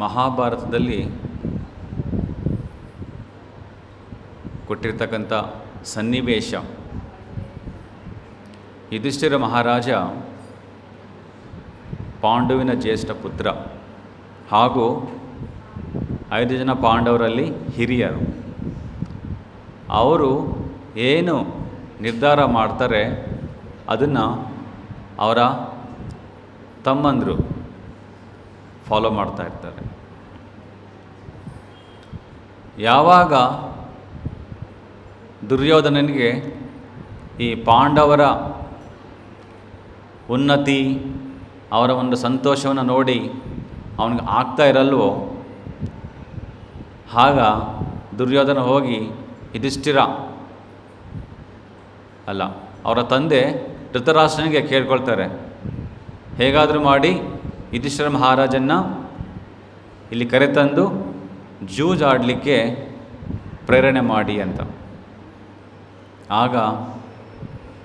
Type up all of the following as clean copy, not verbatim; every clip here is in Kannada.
ಮಹಾಭಾರತದಲ್ಲಿ ಕೊಟ್ಟಿರ್ತಕ್ಕಂಥ ಸನ್ನಿವೇಶ, ಯುಧಿಷ್ಠಿರ ಮಹಾರಾಜ ಪಾಂಡುವಿನ ಜ್ಯೇಷ್ಠ ಪುತ್ರ ಹಾಗೂ 5 ಜನ ಪಾಂಡವರಲ್ಲಿ ಹಿರಿಯರು. ಅವರು ಏನು ನಿರ್ಧಾರ ಮಾಡ್ತಾರೆ ಅದನ್ನು ಅವರ ತಮ್ಮಂದರು ಫಾಲೋ ಮಾಡ್ತಾ ಇರ್ತಾರೆ. ಯಾವಾಗ ದುರ್ಯೋಧನನಿಗೆ ಈ ಪಾಂಡವರ ಉನ್ನತಿ, ಅವರ ಒಂದು ಸಂತೋಷವನ್ನು ನೋಡಿ ಅವನಿಗೆ ಆಗ್ತಾ ಇರಲ್ವೋ, ಆಗ ದುರ್ಯೋಧನ ಹೋಗಿ ಯುಧಿಷ್ಠಿರ ಅಲ್ಲ ಅವರ ತಂದೆ ಧೃತರಾಷ್ಟ್ರನಿಗೆ ಕೇಳ್ಕೊಳ್ತಾರೆ, ಹೇಗಾದರೂ ಮಾಡಿ ಯುಧಿಷ್ಠಿರ ಮಹಾರಾಜನ್ನು ಇಲ್ಲಿ ಕರೆತಂದು ಜೂಜಾಡಲಿಕ್ಕೆ ಪ್ರೇರಣೆ ಮಾಡಿ ಅಂತ. ಆಗ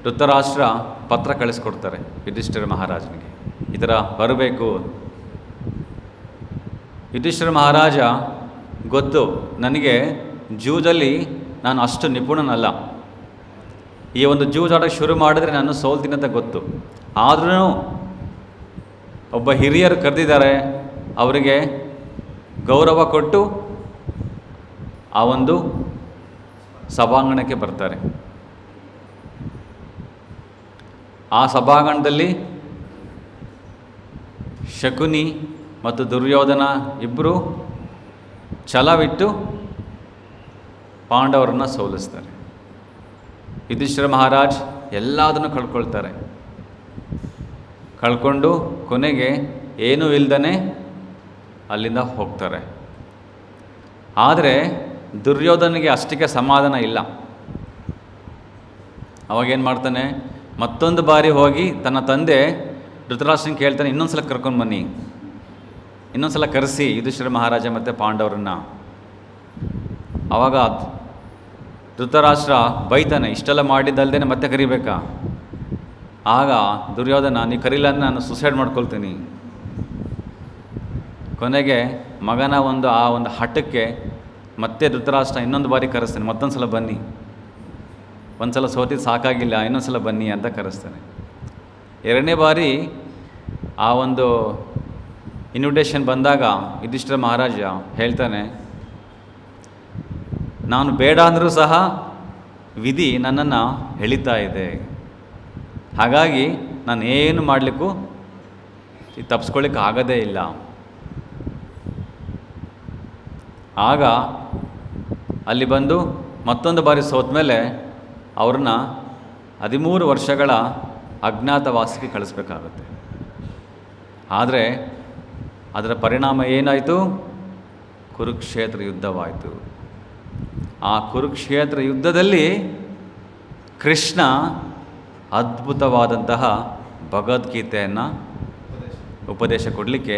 ಧೃತರಾಷ್ಟ್ರ ಪತ್ರ ಕಳಿಸ್ಕೊಡ್ತಾರೆ ಯುಧಿಷ್ಠಿರ ಮಹಾರಾಜನಿಗೆ, ಈ ಥರ ಬರಬೇಕು. ಯುಧಿಷ್ಠಿರ ಮಹಾರಾಜ ಗೊತ್ತು, ನನಗೆ ಜೂಜಲ್ಲಿ ನಾನು ಅಷ್ಟು ನಿಪುಣನಲ್ಲ, ಈ ಒಂದು ಜೂಜಾಡೋಕ್ಕೆ ಶುರು ಮಾಡಿದ್ರೆ ನಾನು ಸೋಲ್ತೀನಿ ಅಂತ ಗೊತ್ತು. ಆದ್ರೂ ಒಬ್ಬ ಹಿರಿಯರು ಕರೆದಿದ್ದಾರೆ, ಅವರಿಗೆ ಗೌರವ ಕೊಟ್ಟು ಆ ಒಂದು ಸಭಾಂಗಣಕ್ಕೆ ಬರ್ತಾರೆ. ಆ ಸಭಾಂಗಣದಲ್ಲಿ ಶಕುನಿ ಮತ್ತು ದುರ್ಯೋಧನ ಇಬ್ಬರು ಛಲವಿಟ್ಟು ಪಾಂಡವರನ್ನು ಸೋಲಿಸ್ತಾರೆ. ಯುಧಿಷ್ಠಿರ ಮಹಾರಾಜ್ ಎಲ್ಲದನ್ನು ಕಳ್ಕೊಳ್ತಾರೆ. ಕಳ್ಕೊಂಡು ಕೊನೆಗೆ ಏನೂ ಇಲ್ದೇ ಅಲ್ಲಿಂದ ಹೋಗ್ತಾರೆ. ಆದರೆ ದುರ್ಯೋಧನಿಗೆ ಅಷ್ಟಕ್ಕೆ ಸಮಾಧಾನ ಇಲ್ಲ. ಅವಾಗೇನು ಮಾಡ್ತಾನೆ, ಮತ್ತೊಂದು ಬಾರಿ ಹೋಗಿ ತನ್ನ ತಂದೆ ಧೃತರಾಷ್ಟ್ರನ ಕೇಳ್ತಾನೆ, ಇನ್ನೊಂದು ಸಲ ಕರ್ಕೊಂಡು ಬನ್ನಿ, ಇನ್ನೊಂದು ಸಲ ಕರೆಸಿ ಯುಧಿಷ್ಠಿರ ಮಹಾರಾಜ ಮತ್ತು ಪಾಂಡವರನ್ನು. ಆವಾಗ ಧೃತರಾಷ್ಟ್ರ ಬೈತಾನೆ, ಇಷ್ಟೆಲ್ಲ ಮಾಡಿದ್ದಲ್ದೇ ಮತ್ತೆ ಕರಿಬೇಕಾ? ಆಗ ದುರ್ಯೋಧನ, ನೀ ಕರೀಲ್ಲ ಅಂದರೆ ನಾನು ಸುಸೈಡ್ ಮಾಡ್ಕೊಳ್ತೀನಿ. ಕೊನೆಗೆ ಮಗನ ಆ ಒಂದು ಹಠಕ್ಕೆ ಮತ್ತೆ ಧೃತರಾಷ್ಟ್ರ ಇನ್ನೊಂದು ಬಾರಿ ಕರೆಸ್ತಾನೆ, ಮತ್ತೊಂದು ಸಲ ಬನ್ನಿ, ಒಂದು ಸಲ ಸೋತಿದ್ದು ಸಾಕಾಗಿಲ್ಲ, ಇನ್ನೊಂದು ಸಲ ಬನ್ನಿ ಅಂತ ಕರೆಸ್ತಾನೆ. 2ನೇ ಬಾರಿ ಆ ಒಂದು ಇನ್ವಿಟೇಷನ್ ಬಂದಾಗ ಯುಧಿಷ್ಠಿರ ಮಹಾರಾಜ ಹೇಳ್ತಾನೆ, ನಾನು ಬೇಡ ಅಂದರೂ ಸಹ ವಿಧಿ ನನ್ನನ್ನು ಎಳಿತಾ ಇದೆ, ಹಾಗಾಗಿ ನಾನು ಏನು ಮಾಡಲಿಕ್ಕೂ ತಪ್ಪಿಸ್ಕೊಳ್ಳಿಕ್ಕೆ ಆಗೋದೇ ಇಲ್ಲ. ಆಗ ಅಲ್ಲಿ ಬಂದು ಮತ್ತೊಂದು ಬಾರಿ ಸೋತ ಮೇಲೆ ಅವ್ರನ್ನ 13 ವರ್ಷಗಳ ಅಜ್ಞಾತವಾಸಕ್ಕೆ ಕಳಿಸ್ಬೇಕಾಗುತ್ತೆ. ಆದರೆ ಅದರ ಪರಿಣಾಮ ಏನಾಯಿತು? ಕುರುಕ್ಷೇತ್ರ ಯುದ್ಧವಾಯಿತು. ಆ ಕುರುಕ್ಷೇತ್ರ ಯುದ್ಧದಲ್ಲಿ ಕೃಷ್ಣ ಅದ್ಭುತವಾದಂತಹ ಭಗವದ್ಗೀತೆಯನ್ನು ಉಪದೇಶ ಕೊಡಲಿಕ್ಕೆ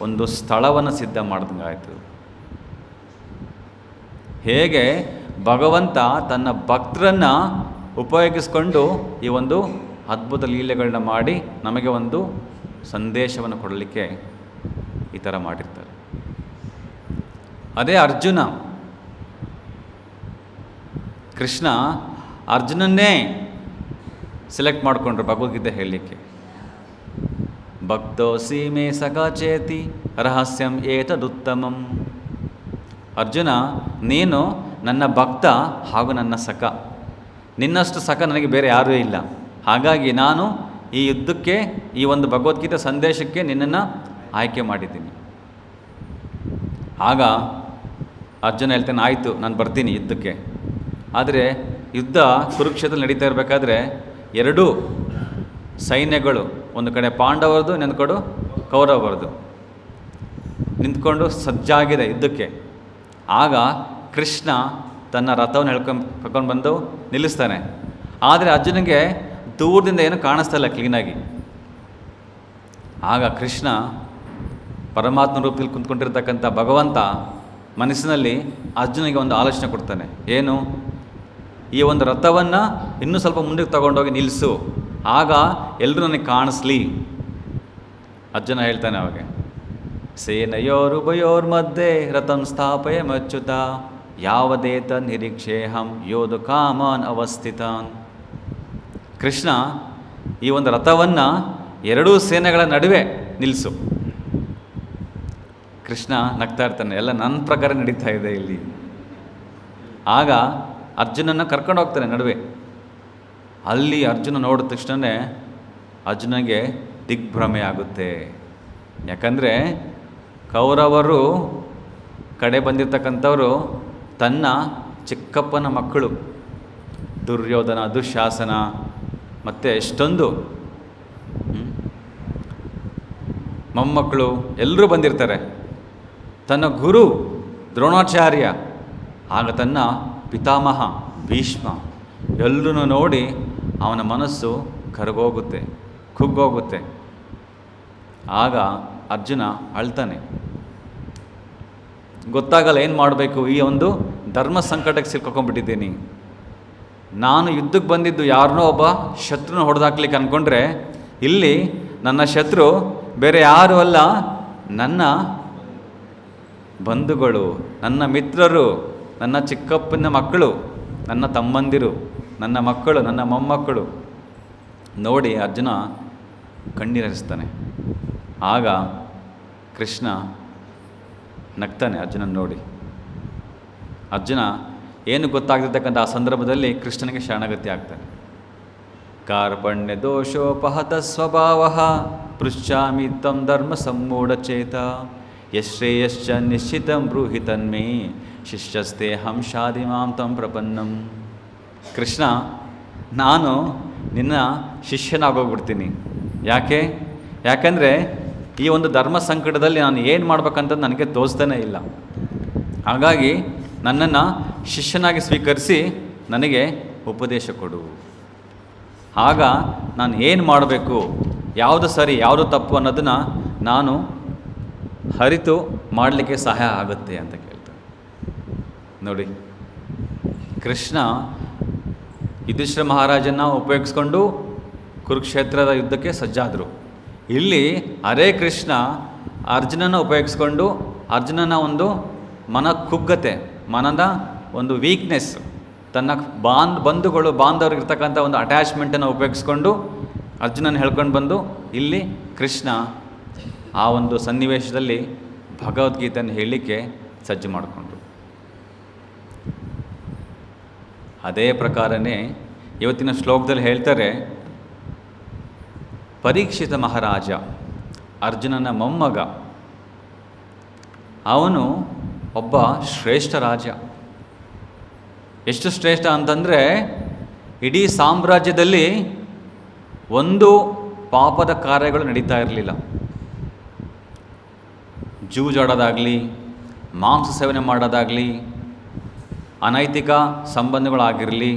ಒಂದು ಸ್ಥಳವನ್ನು ಸಿದ್ಧ ಮಾಡಿದಂಗಾಯಿತು. ಹೇಗೆ ಭಗವಂತ ತನ್ನ ಭಕ್ತರನ್ನು ಉಪಯೋಗಿಸ್ಕೊಂಡು ಈ ಒಂದು ಅದ್ಭುತ ಲೀಲೆಗಳನ್ನ ಮಾಡಿ ನಮಗೆ ಒಂದು ಸಂದೇಶವನ್ನು ಕೊಡಲಿಕ್ಕೆ ಈ ಥರ ಮಾಡಿರ್ತಾರೆ. ಅದೇ ಅರ್ಜುನ, ಕೃಷ್ಣ ಅರ್ಜುನನ್ನೇ ಸೆಲೆಕ್ಟ್ ಮಾಡಿಕೊಂಡ್ರು ಭಗವದ್ಗೀತೆ ಹೇಳಲಿಕ್ಕೆ. ಭಕ್ತೋಸಿ ಮೇ ಸಖಾ ಚೇತಿ ರಹಸ್ಯಂ ಏತದುತ್ತಮಂ. ಅರ್ಜುನ, ನೀನು ನನ್ನ ಭಕ್ತ ಹಾಗೂ ನನ್ನ ಸಖ, ನಿನ್ನಷ್ಟು ಸಖ ನನಗೆ ಬೇರೆ ಯಾರೂ ಇಲ್ಲ, ಹಾಗಾಗಿ ನಾನು ಈ ಯುದ್ಧಕ್ಕೆ, ಈ ಒಂದು ಭಗವದ್ಗೀತೆ ಸಂದೇಶಕ್ಕೆ ನಿನ್ನನ್ನು ಆಯ್ಕೆ ಮಾಡಿದ್ದೀನಿ. ಆಗ ಅರ್ಜುನ ಹೇಳ್ತಾನೆ, ಆಯಿತು ನಾನು ಬರ್ತೀನಿ ಯುದ್ಧಕ್ಕೆ. ಆದರೆ ಯುದ್ಧ ಕುರುಕ್ಷೇತ್ರ ನಡೀತಾ ಇರಬೇಕಾದ್ರೆ 2 ಸೈನ್ಯಗಳು, ಒಂದು ಕಡೆ ಪಾಂಡವರದು, ಇನ್ನೊಂದು ಕಡೆ ಕೌರವರದು, ನಿಂತ್ಕೊಂಡು ಸಜ್ಜಾಗಿದೆ ಯುದ್ಧಕ್ಕೆ. ಆಗ ಕೃಷ್ಣ ತನ್ನ ರಥವನ್ನು ಕರ್ಕೊಂಡು ಬಂದು ನಿಲ್ಲಿಸ್ತಾನೆ. ಆದರೆ ಅರ್ಜುನಿಗೆ ದೂರದಿಂದ ಏನು ಕಾಣಿಸ್ತಾ ಇಲ್ಲ ಕ್ಲೀನಾಗಿ. ಆಗ ಕೃಷ್ಣ ಪರಮಾತ್ಮ ರೂಪದಲ್ಲಿ ಕುಂತ್ಕೊಂಡಿರ್ತಕ್ಕಂಥ ಭಗವಂತ ಮನಸ್ಸಿನಲ್ಲಿ ಅರ್ಜುನಿಗೆ ಒಂದು ಆಲೋಚನೆ ಕೊಡ್ತಾನೆ. ಏನು? ಈ ಒಂದು ರಥವನ್ನು ಇನ್ನೂ ಸ್ವಲ್ಪ ಮುಂದಕ್ಕೆ ತಗೊಂಡೋಗಿ ನಿಲ್ಲಿಸು, ಆಗ ಎಲ್ಲರೂ ನನಗೆ ಕಾಣಿಸ್ಲಿ. ಅರ್ಜುನ ಹೇಳ್ತಾನೆ ಅವಾಗ. ಸೇನಯೋರುಭಯೋರ್ಮಧ್ಯೆ ರಥಂ ಸ್ಥಾಪಯಮಚ್ಯುತ ಯಾವದೇತ ನಿರೀಕ್ಷೇಹಂ ಯೋಧು ಕಾಮಾನ್ ಅವಸ್ಥಿತಾನ್. ಕೃಷ್ಣ ಈ ಒಂದು ರಥವನ್ನು ಎರಡೂ ಸೇನೆಗಳ ನಡುವೆ ನಿಲ್ಲಿಸು. ಕೃಷ್ಣ ನಗ್ತಾ ಇರ್ತಾನೆ, ಎಲ್ಲ ನನ್ನ ಪ್ರಕಾರ ನಡೀತಾ ಇದೆ ಇಲ್ಲಿ. ಆಗ ಅರ್ಜುನನ್ನು ಕರ್ಕೊಂಡು ಹೋಗ್ತಾನೆ ನಡುವೆ. ಅಲ್ಲಿ ಅರ್ಜುನ ನೋಡಿದ ತಕ್ಷಣವೇ ಅರ್ಜುನಗೆ ದಿಗ್ಭ್ರಮೆ ಆಗುತ್ತೆ. ಯಾಕಂದರೆ ಕೌರವರು ಕಡೆ ಬಂದಿರತಕ್ಕಂಥವರು ತನ್ನ ಚಿಕ್ಕಪ್ಪನ ಮಕ್ಕಳು ದುರ್ಯೋಧನ, ದುಶ್ಯಾಸನ ಮತ್ತು ಎಷ್ಟೊಂದು ಮೊಮ್ಮಕ್ಕಳು ಎಲ್ಲರೂ ಬಂದಿರ್ತಾರೆ. ತನ್ನ ಗುರು ದ್ರೋಣಾಚಾರ್ಯ, ಆಗ ತನ್ನ ಪಿತಾಮಹ ಭೀಷ್ಮ ಎಲ್ಲರೂ ನೋಡಿ ಅವನ ಮನಸ್ಸು ಕರಗೋಗುತ್ತೆ, ಕುಗ್ಗೋಗುತ್ತೆ. ಆಗ ಅರ್ಜುನ ಅಳ್ತಾನೆ. ಗೊತ್ತಾಗಲ್ಲ ಏನು ಮಾಡಬೇಕು, ಈ ಒಂದು ಧರ್ಮ ಸಂಕಟಕ್ಕೆ ಸಿಕ್ಕೊಂಡ್ಬಿಟ್ಟಿದ್ದೀನಿ. ನಾನು ಯುದ್ಧಕ್ಕೆ ಬಂದಿದ್ದು ಯಾರನ್ನೋ ಒಬ್ಬ ಶತ್ರುನ ಹೊಡೆದಾಕ್ಲಿಕ್ಕೆ ಅಂದ್ಕೊಂಡ್ರೆ ಇಲ್ಲಿ ನನ್ನ ಶತ್ರು ಬೇರೆ ಯಾರೂ ಅಲ್ಲ, ನನ್ನ ಬಂಧುಗಳು, ನನ್ನ ಮಿತ್ರರು, ನನ್ನ ಚಿಕ್ಕಪ್ಪನ ಮಕ್ಕಳು, ನನ್ನ ತಮ್ಮಂದಿರು, ನನ್ನ ಮಕ್ಕಳು, ನನ್ನ ಮೊಮ್ಮಕ್ಕಳು. ನೋಡಿ ಅರ್ಜುನ ಕಣ್ಣೀರಿಸ್ತಾನೆ. ಆಗ ಕೃಷ್ಣ ನಗ್ತಾನೆ ಅರ್ಜುನನ ನೋಡಿ. ಅರ್ಜುನ ಏನು ಗೊತ್ತಾಗ್ತಿರ್ತಕ್ಕಂಥ ಆ ಸಂದರ್ಭದಲ್ಲಿ ಕೃಷ್ಣನಿಗೆ ಶರಣಗತಿ ಆಗ್ತಾನೆ. ಕಾರ್ಪಣ್ಯ ದೋಷೋಪಹತ ಸ್ವಭಾವ ಪೃಚ್ಛಾಮಿ ತಂ ಧರ್ಮ ಸಮ್ಮೂಢಚೇತ ಯಶ್ರೇಯಶ್ಚ ನಿಶ್ಚಿತಂ ಬ್ರೂಹಿ ತನ್ಮೇ ಶಿಷ್ಯಸ್ತೆ ಹಂಸಾದಿ ಮಾಂ ತಂ ಪ್ರಪನ್ನಂ. ಕೃಷ್ಣ, ನಾನು ನಿನ್ನ ಶಿಷ್ಯನಾಗೋಗ್ಬಿಡ್ತೀನಿ. ಯಾಕೆಂದರೆ ಈ ಒಂದು ಧರ್ಮ ಸಂಕಟದಲ್ಲಿ ನಾನು ಏನು ಮಾಡ್ಬೇಕಂತ ನನಗೆ ತೋಚ್ತಾನೇ ಇಲ್ಲ. ಹಾಗಾಗಿ ನನ್ನನ್ನು ಶಿಷ್ಯನಾಗಿ ಸ್ವೀಕರಿಸಿ ನನಗೆ ಉಪದೇಶ ಕೊಡು. ಆಗ ನಾನು ಏನು ಮಾಡಬೇಕು, ಯಾವುದು ಸರಿ ಯಾವುದು ತಪ್ಪು ಅನ್ನೋದನ್ನು ನಾನು ಅರಿತು ಮಾಡಲಿಕ್ಕೆ ಸಹಾಯ ಆಗುತ್ತೆ ಅಂತ ಕೇಳ್ತಾರೆ. ನೋಡಿ, ಕೃಷ್ಣ ಯುಧಿಷ್ಠಿರ ಮಹಾರಾಜನ ಉಪಯೋಗಿಸ್ಕೊಂಡು ಕುರುಕ್ಷೇತ್ರದ ಯುದ್ಧಕ್ಕೆ ಸಜ್ಜಾದರು. ಇಲ್ಲಿ ಹರೇ ಕೃಷ್ಣ ಅರ್ಜುನನ ಉಪಯೋಗಿಸ್ಕೊಂಡು ಅರ್ಜುನನ ಒಂದು ಮನ ಕುಗ್ಗತೆ, ಮನದ ಒಂದು ವೀಕ್ನೆಸ್, ತನ್ನ ಬಂಧುಗಳು ಬಾಂಧವರಿಗಿರ್ತಕ್ಕಂಥ ಒಂದು ಅಟ್ಯಾಚ್ಮೆಂಟನ್ನು ಉಪಯೋಗಿಸ್ಕೊಂಡು ಅರ್ಜುನನ ಹೇಳ್ಕೊಂಡು ಬಂದು ಇಲ್ಲಿ ಕೃಷ್ಣ ಆ ಒಂದು ಸನ್ನಿವೇಶದಲ್ಲಿ ಭಗವದ್ಗೀತೆಯನ್ನು ಹೇಳಲಿಕ್ಕೆ ಸಜ್ಜು ಮಾಡಿಕೊಂಡ್ರು. ಅದೇ ಪ್ರಕಾರನೇ ಇವತ್ತಿನ ಶ್ಲೋಕದಲ್ಲಿ ಹೇಳ್ತಾರೆ, ಪರೀಕ್ಷಿತ ಮಹಾರಾಜ ಅರ್ಜುನನ ಮೊಮ್ಮಗ, ಅವನು ಒಬ್ಬ ಶ್ರೇಷ್ಠ ರಾಜ. ಎಷ್ಟು ಶ್ರೇಷ್ಠ ಅಂತಂದರೆ ಇಡೀ ಸಾಮ್ರಾಜ್ಯದಲ್ಲಿ ಒಂದು ಪಾಪದ ಕಾರ್ಯಗಳು ನಡೀತಾ ಇರಲಿಲ್ಲ. ಜೂಜಾಡೋದಾಗಲಿ, ಮಾಂಸ ಸೇವನೆ ಮಾಡೋದಾಗಲಿ, ಅನೈತಿಕ ಸಂಬಂಧಗಳಾಗಿರಲಿ,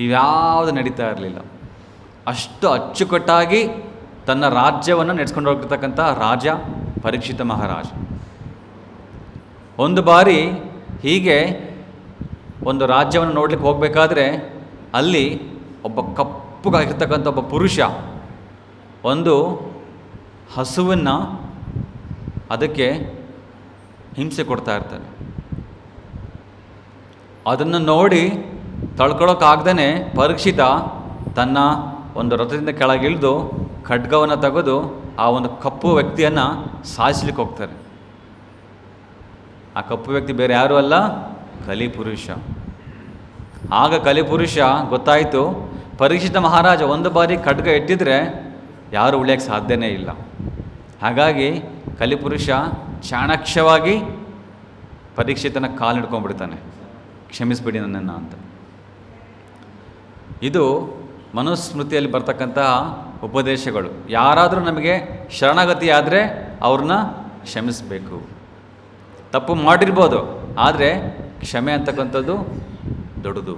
ಇವ್ಯಾವುದು ನಡೀತಾ ಇರಲಿಲ್ಲ. ಅಷ್ಟು ಅಚ್ಚುಕಟ್ಟಾಗಿ ತನ್ನ ರಾಜ್ಯವನ್ನು ನಡೆಸ್ಕೊಂಡು ಹೋಗಿರ್ತಕ್ಕಂಥ ರಾಜ ಪರೀಕ್ಷಿತ ಮಹಾರಾಜ. ಒಂದು ಬಾರಿ ಹೀಗೆ ಒಂದು ರಾಜ್ಯವನ್ನು ನೋಡ್ಲಿಕ್ಕೆ ಹೋಗಬೇಕಾದ್ರೆ ಅಲ್ಲಿ ಒಬ್ಬ ಕಪ್ಪುಗಾಗಿರ್ತಕ್ಕಂಥ ಒಬ್ಬ ಪುರುಷ ಒಂದು ಹಸುವನ್ನು ಅದಕ್ಕೆ ಹಿಂಸೆ ಕೊಡ್ತಾ ಇರ್ತಾನೆ. ಅದನ್ನು ನೋಡಿ ತಳ್ಕೊಳ್ಳೋಕ್ಕಾಗ್ದೇ ಪರೀಕ್ಷಿತ ತನ್ನ ಒಂದು ರಥದಿಂದ ಕೆಳಗಿಳಿದು ಖಡ್ಗವನ್ನು ತೆಗೆದು ಆ ಒಂದು ಕಪ್ಪು ವ್ಯಕ್ತಿಯನ್ನು ಸಾಯಿಸ್ಲಿಕ್ಕೆ ಹೋಗ್ತಾರೆ. ಆ ಕಪ್ಪು ವ್ಯಕ್ತಿ ಬೇರೆ ಯಾರೂ ಅಲ್ಲ, ಕಲಿಪುರುಷ. ಆಗ ಕಲಿಪುರುಷ ಗೊತ್ತಾಯಿತು, ಪರೀಕ್ಷಿತ ಮಹಾರಾಜ ಒಂದು ಬಾರಿ ಖಡ್ಗ ಇಟ್ಟಿದ್ರೆ ಯಾರು ಉಳಿಯೋಕ್ಕೆ ಸಾಧ್ಯನೇ ಇಲ್ಲ. ಹಾಗಾಗಿ ಕಲಿಪುರುಷ ಚಾಣಾಕ್ಷವಾಗಿ ಪರೀಕ್ಷಿತನ ಕಾಲು ಹಿಡ್ಕೊಂಡ್ಬಿಡ್ತಾನೆ, ಕ್ಷಮಿಸ್ಬಿಡಿ ನನ್ನನ್ನು ಅಂತ. ಇದು ಮನುಸ್ಮೃತಿಯಲ್ಲಿ ಬರ್ತಕ್ಕಂತಹ ಉಪದೇಶಗಳು. ಯಾರಾದರೂ ನಮಗೆ ಶರಣಾಗತಿ ಆದರೆ ಅವ್ರನ್ನ ಕ್ಷಮಿಸಬೇಕು. ತಪ್ಪು ಮಾಡಿರ್ಬೋದು, ಆದರೆ ಕ್ಷಮೆ ಅಂತಕ್ಕಂಥದ್ದು ದೊಡ್ಡದು.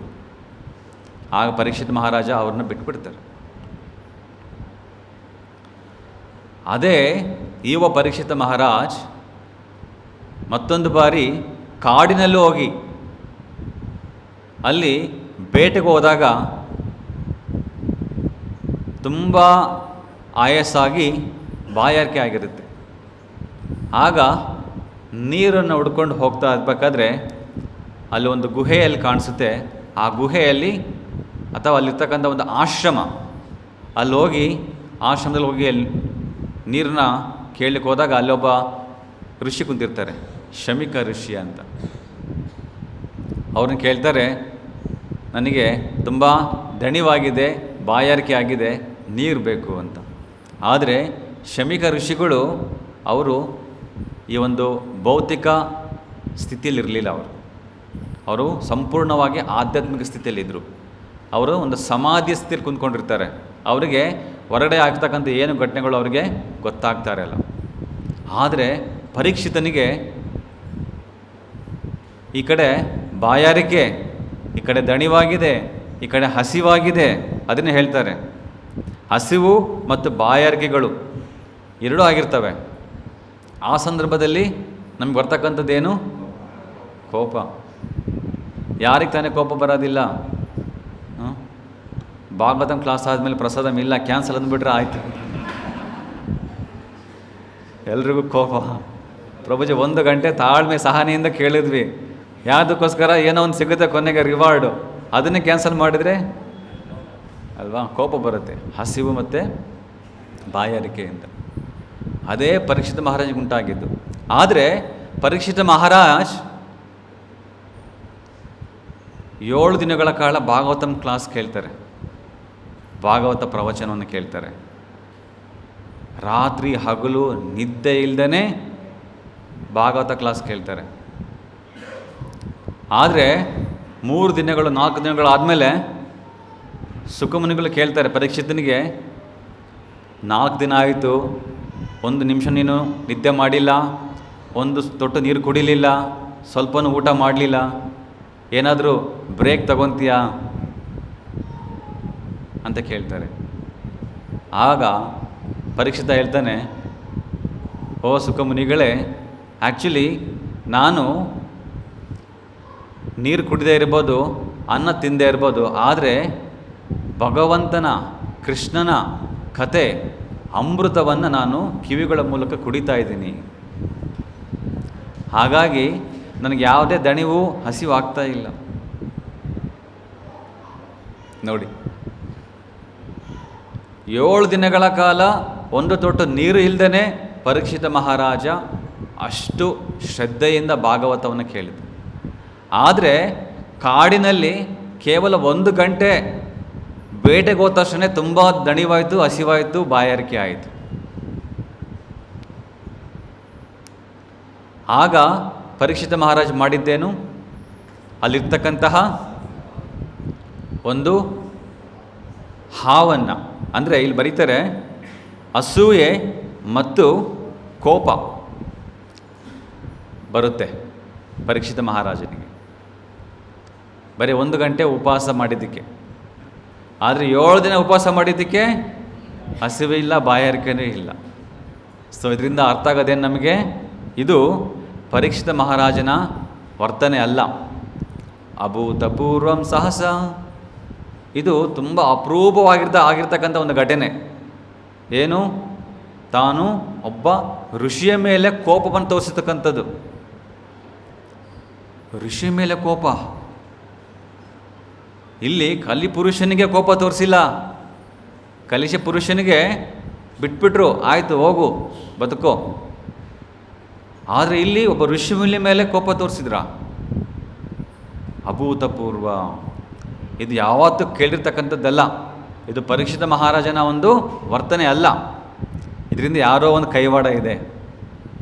ಆಗ ಪರೀಕ್ಷಿತ ಮಹಾರಾಜ ಅವ್ರನ್ನ ಬಿಟ್ಬಿಡ್ತಾರೆ. ಅದೇ ಈವ ಪರೀಕ್ಷಿತ ಮಹಾರಾಜ್ ಮತ್ತೊಂದು ಬಾರಿ ಕಾಡಿನಲ್ಲೂ ಹೋಗಿ ಅಲ್ಲಿ ಬೇಟೆಗೆ ಹೋದಾಗ ತುಂಬ ಆಯಾಸಾಗಿ ಬಾಯಾರಿಕೆ ಆಗಿರುತ್ತೆ. ಆಗ ನೀರನ್ನು ಹುಡ್ಕೊಂಡು ಹೋಗ್ತಾ ಇರಬೇಕಾದ್ರೆ ಅಲ್ಲಿ ಒಂದು ಗುಹೆಯಲ್ಲಿ ಕಾಣಿಸುತ್ತೆ. ಆ ಗುಹೆಯಲ್ಲಿ ಅಥವಾ ಅಲ್ಲಿರ್ತಕ್ಕಂಥ ಒಂದು ಆಶ್ರಮ, ಅಲ್ಲಿ ಹೋಗಿ ಆಶ್ರಮದಲ್ಲಿ ಹೋಗಿ ಅಲ್ಲಿ ನೀರನ್ನ ಕೇಳಲಿಕ್ಕೆ ಹೋದಾಗ ಅಲ್ಲೊಬ್ಬ ಋಷಿ ಕುಂತಿರ್ತಾರೆ, ಶಮಿಕ ಋಷಿ ಅಂತ. ಅವ್ರನ್ನ ಕೇಳ್ತಾರೆ, ನನಗೆ ತುಂಬ ದಣಿವಾಗಿದೆ, ಬಾಯಾರಿಕೆ ಆಗಿದೆ, ನೀರು ಬೇಕು ಅಂತ. ಆದರೆ ಶಮಿಕ ಋಷಿಗಳು ಅವರು ಈ ಒಂದು ಭೌತಿಕ ಸ್ಥಿತಿಯಲ್ಲಿರಲಿಲ್ಲ. ಅವರು ಸಂಪೂರ್ಣವಾಗಿ ಆಧ್ಯಾತ್ಮಿಕ ಸ್ಥಿತಿಯಲ್ಲಿದ್ದರು. ಅವರು ಒಂದು ಸಮಾಧಿ ಸ್ಥಿತಿಯಲ್ಲಿ ಕುಂತ್ಕೊಂಡಿರ್ತಾರೆ. ಅವರಿಗೆ ಹೊರಗಡೆ ಆಗ್ತಕ್ಕಂಥ ಏನು ಘಟನೆಗಳು ಅವರಿಗೆ ಗೊತ್ತಾಗ್ತಾ ಇರಲ್ಲ. ಆದರೆ ಪರೀಕ್ಷಿತನಿಗೆ ಈ ಕಡೆ ಬಾಯಾರಿಕೆ, ಈ ಕಡೆ ದಣಿವಾಗಿದೆ, ಈ ಕಡೆ ಹಸಿವಾಗಿದೆ. ಅದನ್ನೇ ಹೇಳ್ತಾರೆ, ಹಸಿವು ಮತ್ತು ಬಾಯಾರಿಕೆಗಳು ಎರಡೂ ಆಗಿರ್ತವೆ. ಆ ಸಂದರ್ಭದಲ್ಲಿ ನಮ್ಗೆ ಬರ್ತಕ್ಕಂಥದ್ದೇನು? ಕೋಪ. ಯಾರಿಗೆ ತಾನೇ ಕೋಪ ಬರೋದಿಲ್ಲ? ಭಾಗವತಂ ಕ್ಲಾಸ್ ಆದಮೇಲೆ ಪ್ರಸಾದಂ ಇಲ್ಲ, ಕ್ಯಾನ್ಸಲ್ ಅಂದ್ಬಿಟ್ರೆ ಆಯಿತು, ಎಲ್ರಿಗೂ ಕೋಪ. ಪ್ರಭುಜಿ 1 ಗಂಟೆ ತಾಳ್ಮೆ ಸಹನೆಯಿಂದ ಕೇಳಿದ್ವಿ, ಯಾವುದಕ್ಕೋಸ್ಕರ ಏನೋ ಒಂದು ಸಿಗುತ್ತೆ ಕೊನೆಗೆ ರಿವಾರ್ಡು, ಅದನ್ನೇ ಕ್ಯಾನ್ಸಲ್ ಮಾಡಿದರೆ ಅಲ್ವಾ ಕೋಪ ಬರುತ್ತೆ. ಹಸಿವು ಮತ್ತು ಬಾಯಾರಿಕೆಯಿಂದ. ಅದೇ ಪರೀಕ್ಷಿತ ಮಹಾರಾಜ್ಗೆ ಉಂಟಾಗಿದ್ದು. ಆದರೆ ಪರೀಕ್ಷಿತ ಮಹಾರಾಜ್ 7 ದಿನಗಳ ಕಾಲ ಭಾಗವತಂ ಕ್ಲಾಸ್ ಕೇಳ್ತಾರೆ, ಭಾಗವತ ಪ್ರವಚನವನ್ನು ಕೇಳ್ತಾರೆ. ರಾತ್ರಿ ಹಗಲು ನಿದ್ದೆ ಇಲ್ಲದೇ ಭಾಗವತ ಕ್ಲಾಸ್ ಕೇಳ್ತಾರೆ. ಆದರೆ 3 ದಿನಗಳು 4 ದಿನಗಳು ಆದಮೇಲೆ ಸುಖಮುನಿಗಳು ಕೇಳ್ತಾರೆ ಪರೀಕ್ಷಿತನಿಗೆ, 4 ದಿನ ಆಯಿತು, 1 ನಿಮಿಷ ನೀನು ನಿದ್ದೆ ಮಾಡಿಲ್ಲ, 1 ತೊಟ್ಟು ನೀರು ಕುಡಿಲಿಲ್ಲ, ಸ್ವಲ್ಪನೂ ಊಟ ಮಾಡಲಿಲ್ಲ, ಏನಾದರೂ ಬ್ರೇಕ್ ತಗೊತೀಯಾ ಅಂತ ಕೇಳ್ತಾರೆ. ಆಗ ಪರೀಕ್ಷಿತ ಹೇಳ್ತಾನೆ, ಓ ಸುಖಮುನಿಗಳೇ, ಆ್ಯಕ್ಚುಲಿ ನಾನು ನೀರು ಕುಡಿದೇ ಇರ್ಬೋದು, ಅನ್ನ ತಿಂದೇ ಇರ್ಬೋದು, ಆದರೆ ಭಗವಂತನ ಕೃಷ್ಣನ ಕತೆ ಅಮೃತವನ್ನು ನಾನು ಕಿವಿಗಳ ಮೂಲಕ ಕುಡಿತಾ ಇದ್ದೀನಿ. ಹಾಗಾಗಿ ನನಗೆ ಯಾವುದೇ ದಣಿವು ಹಸಿವು ಆಗ್ತಾ ಇಲ್ಲ. ನೋಡಿ, 7 ದಿನಗಳ ಕಾಲ 1 ತೊಟ್ಟು ನೀರು ಇಲ್ಲದೇ ಪರೀಕ್ಷಿತ ಮಹಾರಾಜ ಅಷ್ಟು ಶ್ರದ್ಧೆಯಿಂದ ಭಾಗವತವನ್ನು ಕೇಳಿದ. ಆದರೆ ಕಾಡಿನಲ್ಲಿ ಕೇವಲ 1 ಗಂಟೆ ಬೇಟೆಗೆ ಹೋದ ತಕ್ಷಣ ತುಂಬ ದಣಿವಾಯಿತು, ಹಸಿವಾಯಿತು, ಬಾಯಾರಿಕೆ ಆಯಿತು. ಆಗ ಪರೀಕ್ಷಿತ ಮಹಾರಾಜ್ ಮಾಡಿದ್ದೇನು? ಅಲ್ಲಿರ್ತಕ್ಕಂತಹ ಒಂದು ಹಾವನ್ನು, ಅಂದರೆ ಇಲ್ಲಿ ಬರೀತಾರೆ, ಅಸೂಯೆ ಮತ್ತು ಕೋಪ ಬರುತ್ತೆ ಪರೀಕ್ಷಿತ ಮಹಾರಾಜನಿಗೆ ಬರೀ 1 ಗಂಟೆ ಉಪವಾಸ ಮಾಡಿದ್ದಕ್ಕೆ. ಆದರೆ 7 ದಿನ ಉಪವಾಸ ಮಾಡಿದ್ದಕ್ಕೆ ಹಸಿವೆ ಇಲ್ಲ, ಬಾಯಾರಿಕೆನೂ ಇಲ್ಲ. ಸೊ ಇದರಿಂದ ಅರ್ಥ ಆಗೋದೇನು ನಮಗೆ? ಇದು ಪರೀಕ್ಷಿತ ಮಹಾರಾಜನ ವರ್ತನೆ ಅಲ್ಲ, ಅಭೂತಪೂರ್ವಂ ಸಹಸ. ಇದು ತುಂಬ ಆಗಿರ್ತಕ್ಕಂಥ ಒಂದು ಘಟನೆ. ಏನು? ತಾನು ಒಬ್ಬ ಋಷಿಯ ಮೇಲೆ ಕೋಪವನ್ನು ತೋರಿಸತಕ್ಕಂಥದ್ದು. ಋಷಿಯ ಮೇಲೆ ಕೋಪ. ಇಲ್ಲಿ ಕಲಿ ಪುರುಷನಿಗೆ ಕೋಪ ತೋರಿಸಿಲ್ಲ, ಕಲಿಶ ಪುರುಷನಿಗೆ ಬಿಟ್ಬಿಟ್ರು, ಆಯಿತು ಹೋಗು ಬದುಕೋ. ಆದರೆ ಇಲ್ಲಿ ಒಬ್ಬ ಋಷಿಮುನಿ ಮೇಲೆ ಕೋಪ ತೋರಿಸಿದ್ರ. ಅಭೂತಪೂರ್ವ. ಇದು ಯಾವತ್ತೂ ಕೇಳಿರ್ತಕ್ಕಂಥದ್ದಲ್ಲ. ಇದು ಪರೀಕ್ಷಿತ ಮಹಾರಾಜನ ಒಂದು ವರ್ತನೆ ಅಲ್ಲ. ಇದರಿಂದ ಯಾರೋ ಒಂದು ಕೈವಾಡ ಇದೆ.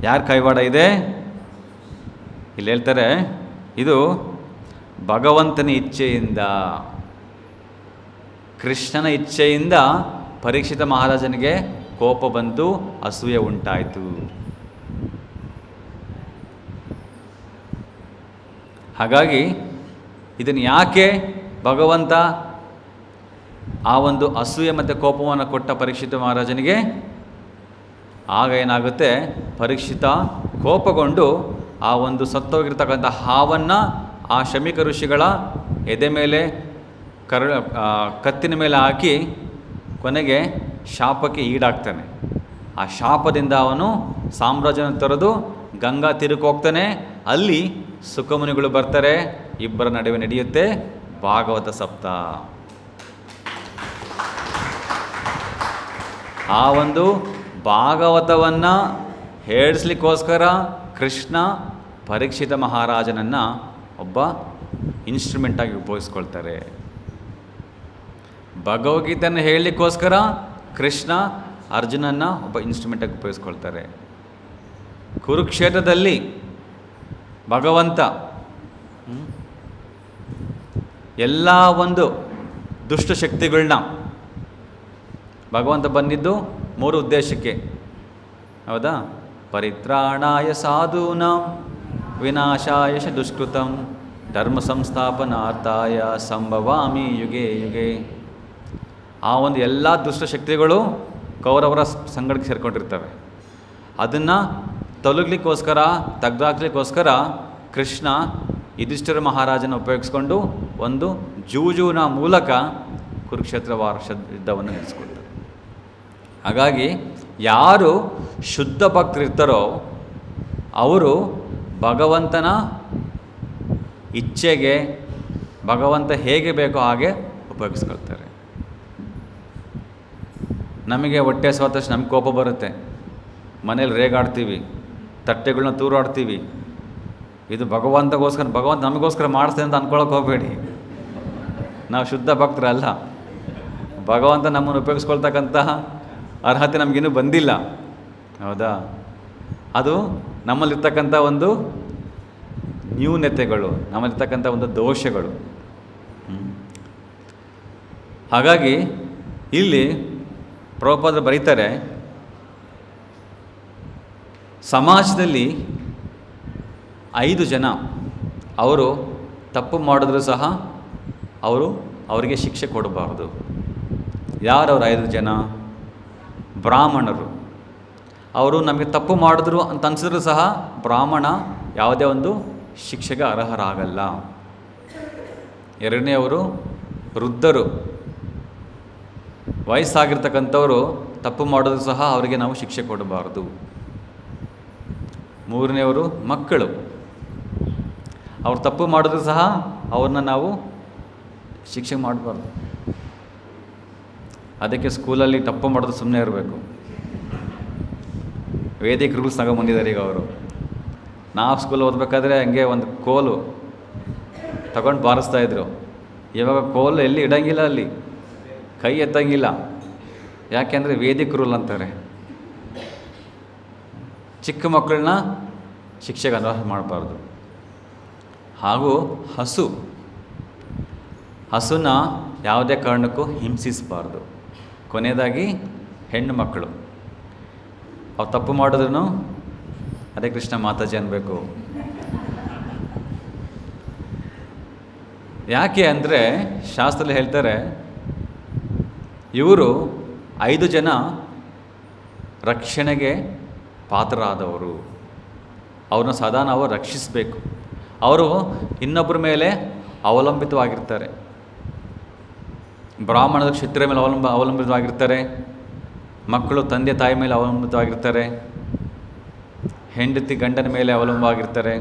ಯಾರು ಕೈವಾಡ ಇದೆ? ಇಲ್ಲಿ ಹೇಳ್ತಾರೆ, ಇದು ಭಗವಂತನ ಇಚ್ಛೆಯಿಂದ, ಕೃಷ್ಣನ ಇಚ್ಛೆಯಿಂದ ಪರೀಕ್ಷಿತ ಮಹಾರಾಜನಿಗೆ ಕೋಪ ಬಂತು, ಅಸೂಯೆ ಉಂಟಾಯಿತು. ಹಾಗಾಗಿ ಇದನ್ನು ಯಾಕೆ ಭಗವಂತ ಆ ಒಂದು ಅಸೂಯೆ ಮತ್ತು ಕೋಪವನ್ನು ಕೊಟ್ಟ ಪರೀಕ್ಷಿತ ಮಹಾರಾಜನಿಗೆ? ಆಗ ಏನಾಗುತ್ತೆ, ಪರೀಕ್ಷಿತ ಕೋಪಗೊಂಡು ಆ ಒಂದು ಸತ್ತೋಗಿರ್ತಕ್ಕಂಥ ಹಾವನ್ನು ಆ ಶಮಿಕ ಋಷಿಗಳ ಎದೆ ಮೇಲೆ ಕತ್ತಿನ ಮೇಲೆ ಹಾಕಿ ಕೊನೆಗೆ ಶಾಪಕ್ಕೆ ಈಡಾಗ್ತಾನೆ. ಆ ಶಾಪದಿಂದ ಅವನು ಸಾಮ್ರಾಜ್ಯನ ತೊರೆದು ಗಂಗಾ ತೀರಕ್ಕೆ ಹೋಗ್ತಾನೆ. ಅಲ್ಲಿ ಸುಖಮುನಿಗಳು ಬರ್ತಾರೆ, ಇಬ್ಬರ ನಡುವೆ ನಡೆಯುತ್ತೆ ಭಾಗವತ ಸಪ್ತ. ಆ ಒಂದು ಭಾಗವತವನ್ನು ಹೇಳಿಸ್ಲಿಕ್ಕೋಸ್ಕರ ಕೃಷ್ಣ ಪರೀಕ್ಷಿತ ಮಹಾರಾಜನನ್ನು ಒಬ್ಬ ಇನ್ಸ್ಟ್ರೂಮೆಂಟಾಗಿ ಉಪಯೋಗಿಸ್ಕೊಳ್ತಾರೆ. ಭಗವದ್ಗೀತೆಯನ್ನು ಹೇಳಲಿಕ್ಕೋಸ್ಕರ ಕೃಷ್ಣ ಅರ್ಜುನನ್ನು ಒಬ್ಬ ಇನ್ಸ್ಟ್ರೂಮೆಂಟಾಗಿ ಉಪಯೋಗಿಸ್ಕೊಳ್ತಾರೆ. ಕುರುಕ್ಷೇತ್ರದಲ್ಲಿ ಭಗವಂತ ಎಲ್ಲ ಒಂದು ದುಷ್ಟಶಕ್ತಿಗಳನ್ನ ಭಗವಂತ ಬಂದಿದ್ದು 3 ಉದ್ದೇಶಕ್ಕೆ, ಹೌದಾ? ಪರಿತ್ರಾಣಾಯ ಸಾಧೂನಾಂ ವಿನಾಶಾಯ ಚ ದುಷ್ಕೃತಂ ಧರ್ಮ ಸಂಸ್ಥಾಪನಾರ್ಥಾಯ ಸಂಭವಾಮಿ ಯುಗೆ ಯುಗೆ. ಆ ಒಂದು ಎಲ್ಲ ದುಷ್ಟಶಕ್ತಿಗಳು ಕೌರವರ ಸಂಗಡಕ್ಕೆ ಸೇರ್ಕೊಂಡಿರ್ತವೆ. ಅದನ್ನು ತೊಲಗಲಿಕ್ಕೋಸ್ಕರ, ತೆಗೆದಾಕ್ಲಿಕ್ಕೋಸ್ಕರ ಕೃಷ್ಣ ಯುಧಿಷ್ಠಿರ ಮಹಾರಾಜನ ಉಪಯೋಗಿಸ್ಕೊಂಡು ಒಂದು ಜೂಜುವಿನ ಮೂಲಕ ಕುರುಕ್ಷೇತ್ರ ಯುದ್ಧವನ್ನು ನಡೆಸ್ಕೊಳ್ತಾರೆ. ಹಾಗಾಗಿ ಯಾರು ಶುದ್ಧ ಭಕ್ತರಿರ್ತಾರೋ ಅವರು ಭಗವಂತನ ಇಚ್ಛೆಗೆ, ಭಗವಂತ ಹೇಗೆ ಬೇಕೋ ಹಾಗೆ ಉಪಯೋಗಿಸ್ಕೊಳ್ತಾರೆ. ನಮಗೆ ಹೊಟ್ಟೆ ಸ್ವತಃ ನಮ್ಗೆ ಕೋಪ ಬರುತ್ತೆ, ಮನೇಲಿ ರೇಗಾಡ್ತೀವಿ, ತಟ್ಟೆಗಳನ್ನ ತೂರಾಡ್ತೀವಿ. ಇದು ಭಗವಂತ ನಮಗೋಸ್ಕರ ಮಾಡಿಸ್ತೆ ಅಂತ ಅಂದ್ಕೊಳ್ಳೋಕೆ ಹೋಗಬೇಡಿ. ನಾವು ಶುದ್ಧ ಭಕ್ತರಲ್ಲ. ಭಗವಂತ ನಮ್ಮನ್ನು ಉಪಯೋಗಿಸ್ಕೊಳ್ತಕ್ಕಂತಹ ಅರ್ಹತೆ ನಮಗಿನ್ನೂ ಬಂದಿಲ್ಲ, ಹೌದಾ? ಅದು ನಮ್ಮಲ್ಲಿರ್ತಕ್ಕಂಥ ಒಂದು ನ್ಯೂನತೆಗಳು, ನಮ್ಮಲ್ಲಿರ್ತಕ್ಕಂಥ ಒಂದು ದೋಷಗಳು. ಹಾಗಾಗಿ ಇಲ್ಲಿ ಪ್ರಭುಪಾದರು ಬರೀತಾರೆ, ಸಮಾಜದಲ್ಲಿ 5 ಜನ ಅವರು ತಪ್ಪು ಮಾಡಿದ್ರೂ ಸಹ ಅವರಿಗೆ ಶಿಕ್ಷೆ ಕೊಡಬಾರ್ದು. ಯಾರವರು 5 ಜನ? ಬ್ರಾಹ್ಮಣರು. ಅವರು ನಮಗೆ ತಪ್ಪು ಮಾಡಿದ್ರು ಅಂತ ಅನಿಸಿದ್ರು ಸಹ ಬ್ರಾಹ್ಮಣ ಯಾವುದೇ ಒಂದು ಶಿಕ್ಷೆಗೆ ಅರ್ಹರಾಗಲ್ಲ. 2ನೇವರು ವೃದ್ಧರು, ವಯಸ್ಸಾಗಿರ್ತಕ್ಕಂಥವರು ತಪ್ಪು ಮಾಡಿದ್ರು ಸಹ ಅವರಿಗೆ ನಾವು ಶಿಕ್ಷೆ ಕೊಡಬಾರ್ದು. 3ನೇವರು ಮಕ್ಕಳು, ಅವ್ರು ತಪ್ಪು ಮಾಡಿದ್ರು ಸಹ ಅವ್ರನ್ನ ನಾವು ಶಿಕ್ಷೆ ಮಾಡಬಾರ್ದು. ಅದಕ್ಕೆ ಸ್ಕೂಲಲ್ಲಿ ತಪ್ಪು ಮಾಡೋದು ಸುಮ್ಮನೆ ಇರಬೇಕು. ವೇದಿಕ್ ರೂಲ್ಸ್ ಬಂದಿದ್ದಾರೆ ಈಗ ಅವರು. ನಾವು ಸ್ಕೂಲ್ ಓದಬೇಕಾದ್ರೆ ಹಂಗೆ ಒಂದು ಕೋಲು ತಗೊಂಡು ಬಾರಿಸ್ತಾಯಿದ್ರು. ಇವಾಗ ಕೋಲು ಎಲ್ಲಿ ಇಡೋಂಗಿಲ್ಲ, ಅಲ್ಲಿ ಕೈ ಎತ್ತಂಗಿಲ್ಲ. ಯಾಕೆಂದರೆ ವೇದಿಕ್ ರೂಲ್ ಅಂತಾರೆ. ಚಿಕ್ಕ ಮಕ್ಕಳನ್ನ ಶಿಕ್ಷೆಗೆ ಅರ್ಹ ಮಾಡಬಾರ್ದು. ಹಾಗೂ ಹಸುನ ಯಾವುದೇ ಕಾರಣಕ್ಕೂ ಹಿಂಸಿಸಬಾರ್ದು. ಕೊನೆಯದಾಗಿ ಹೆಣ್ಣು ಮಕ್ಕಳು ಅವ್ರು ತಪ್ಪು ಮಾಡಿದ್ರು ಅದೇ ಕೃಷ್ಣ ಮಾತಾಜಿ ಅನ್ಬೇಕು. ಯಾಕೆ ಅಂದರೆ ಶಾಸ್ತ್ರದಲ್ಲಿ ಹೇಳ್ತಾರೆ, ಇವರು 5 ಜನ ರಕ್ಷಣೆಗೆ ಪಾತ್ರರಾದವರು. ಅವ್ರನ್ನ ಸದಾ ನಾವು ರಕ್ಷಿಸಬೇಕು. ಅವರು ಇನ್ನೊಬ್ಬರ ಮೇಲೆ ಅವಲಂಬಿತವಾಗಿರ್ತಾರೆ. ಬ್ರಾಹ್ಮಣರು ಕ್ಷತ್ರಿಯ ಮೇಲೆ ಅವಲಂಬಿತವಾಗಿರ್ತಾರೆ. ಮಕ್ಕಳು ತಂದೆ ತಾಯಿ ಮೇಲೆ ಅವಲಂಬಿತವಾಗಿರ್ತಾರೆ. ಹೆಂಡತಿ ಗಂಡನ ಮೇಲೆ ಅವಲಂಬವಾಗಿರ್ತಾರೆ.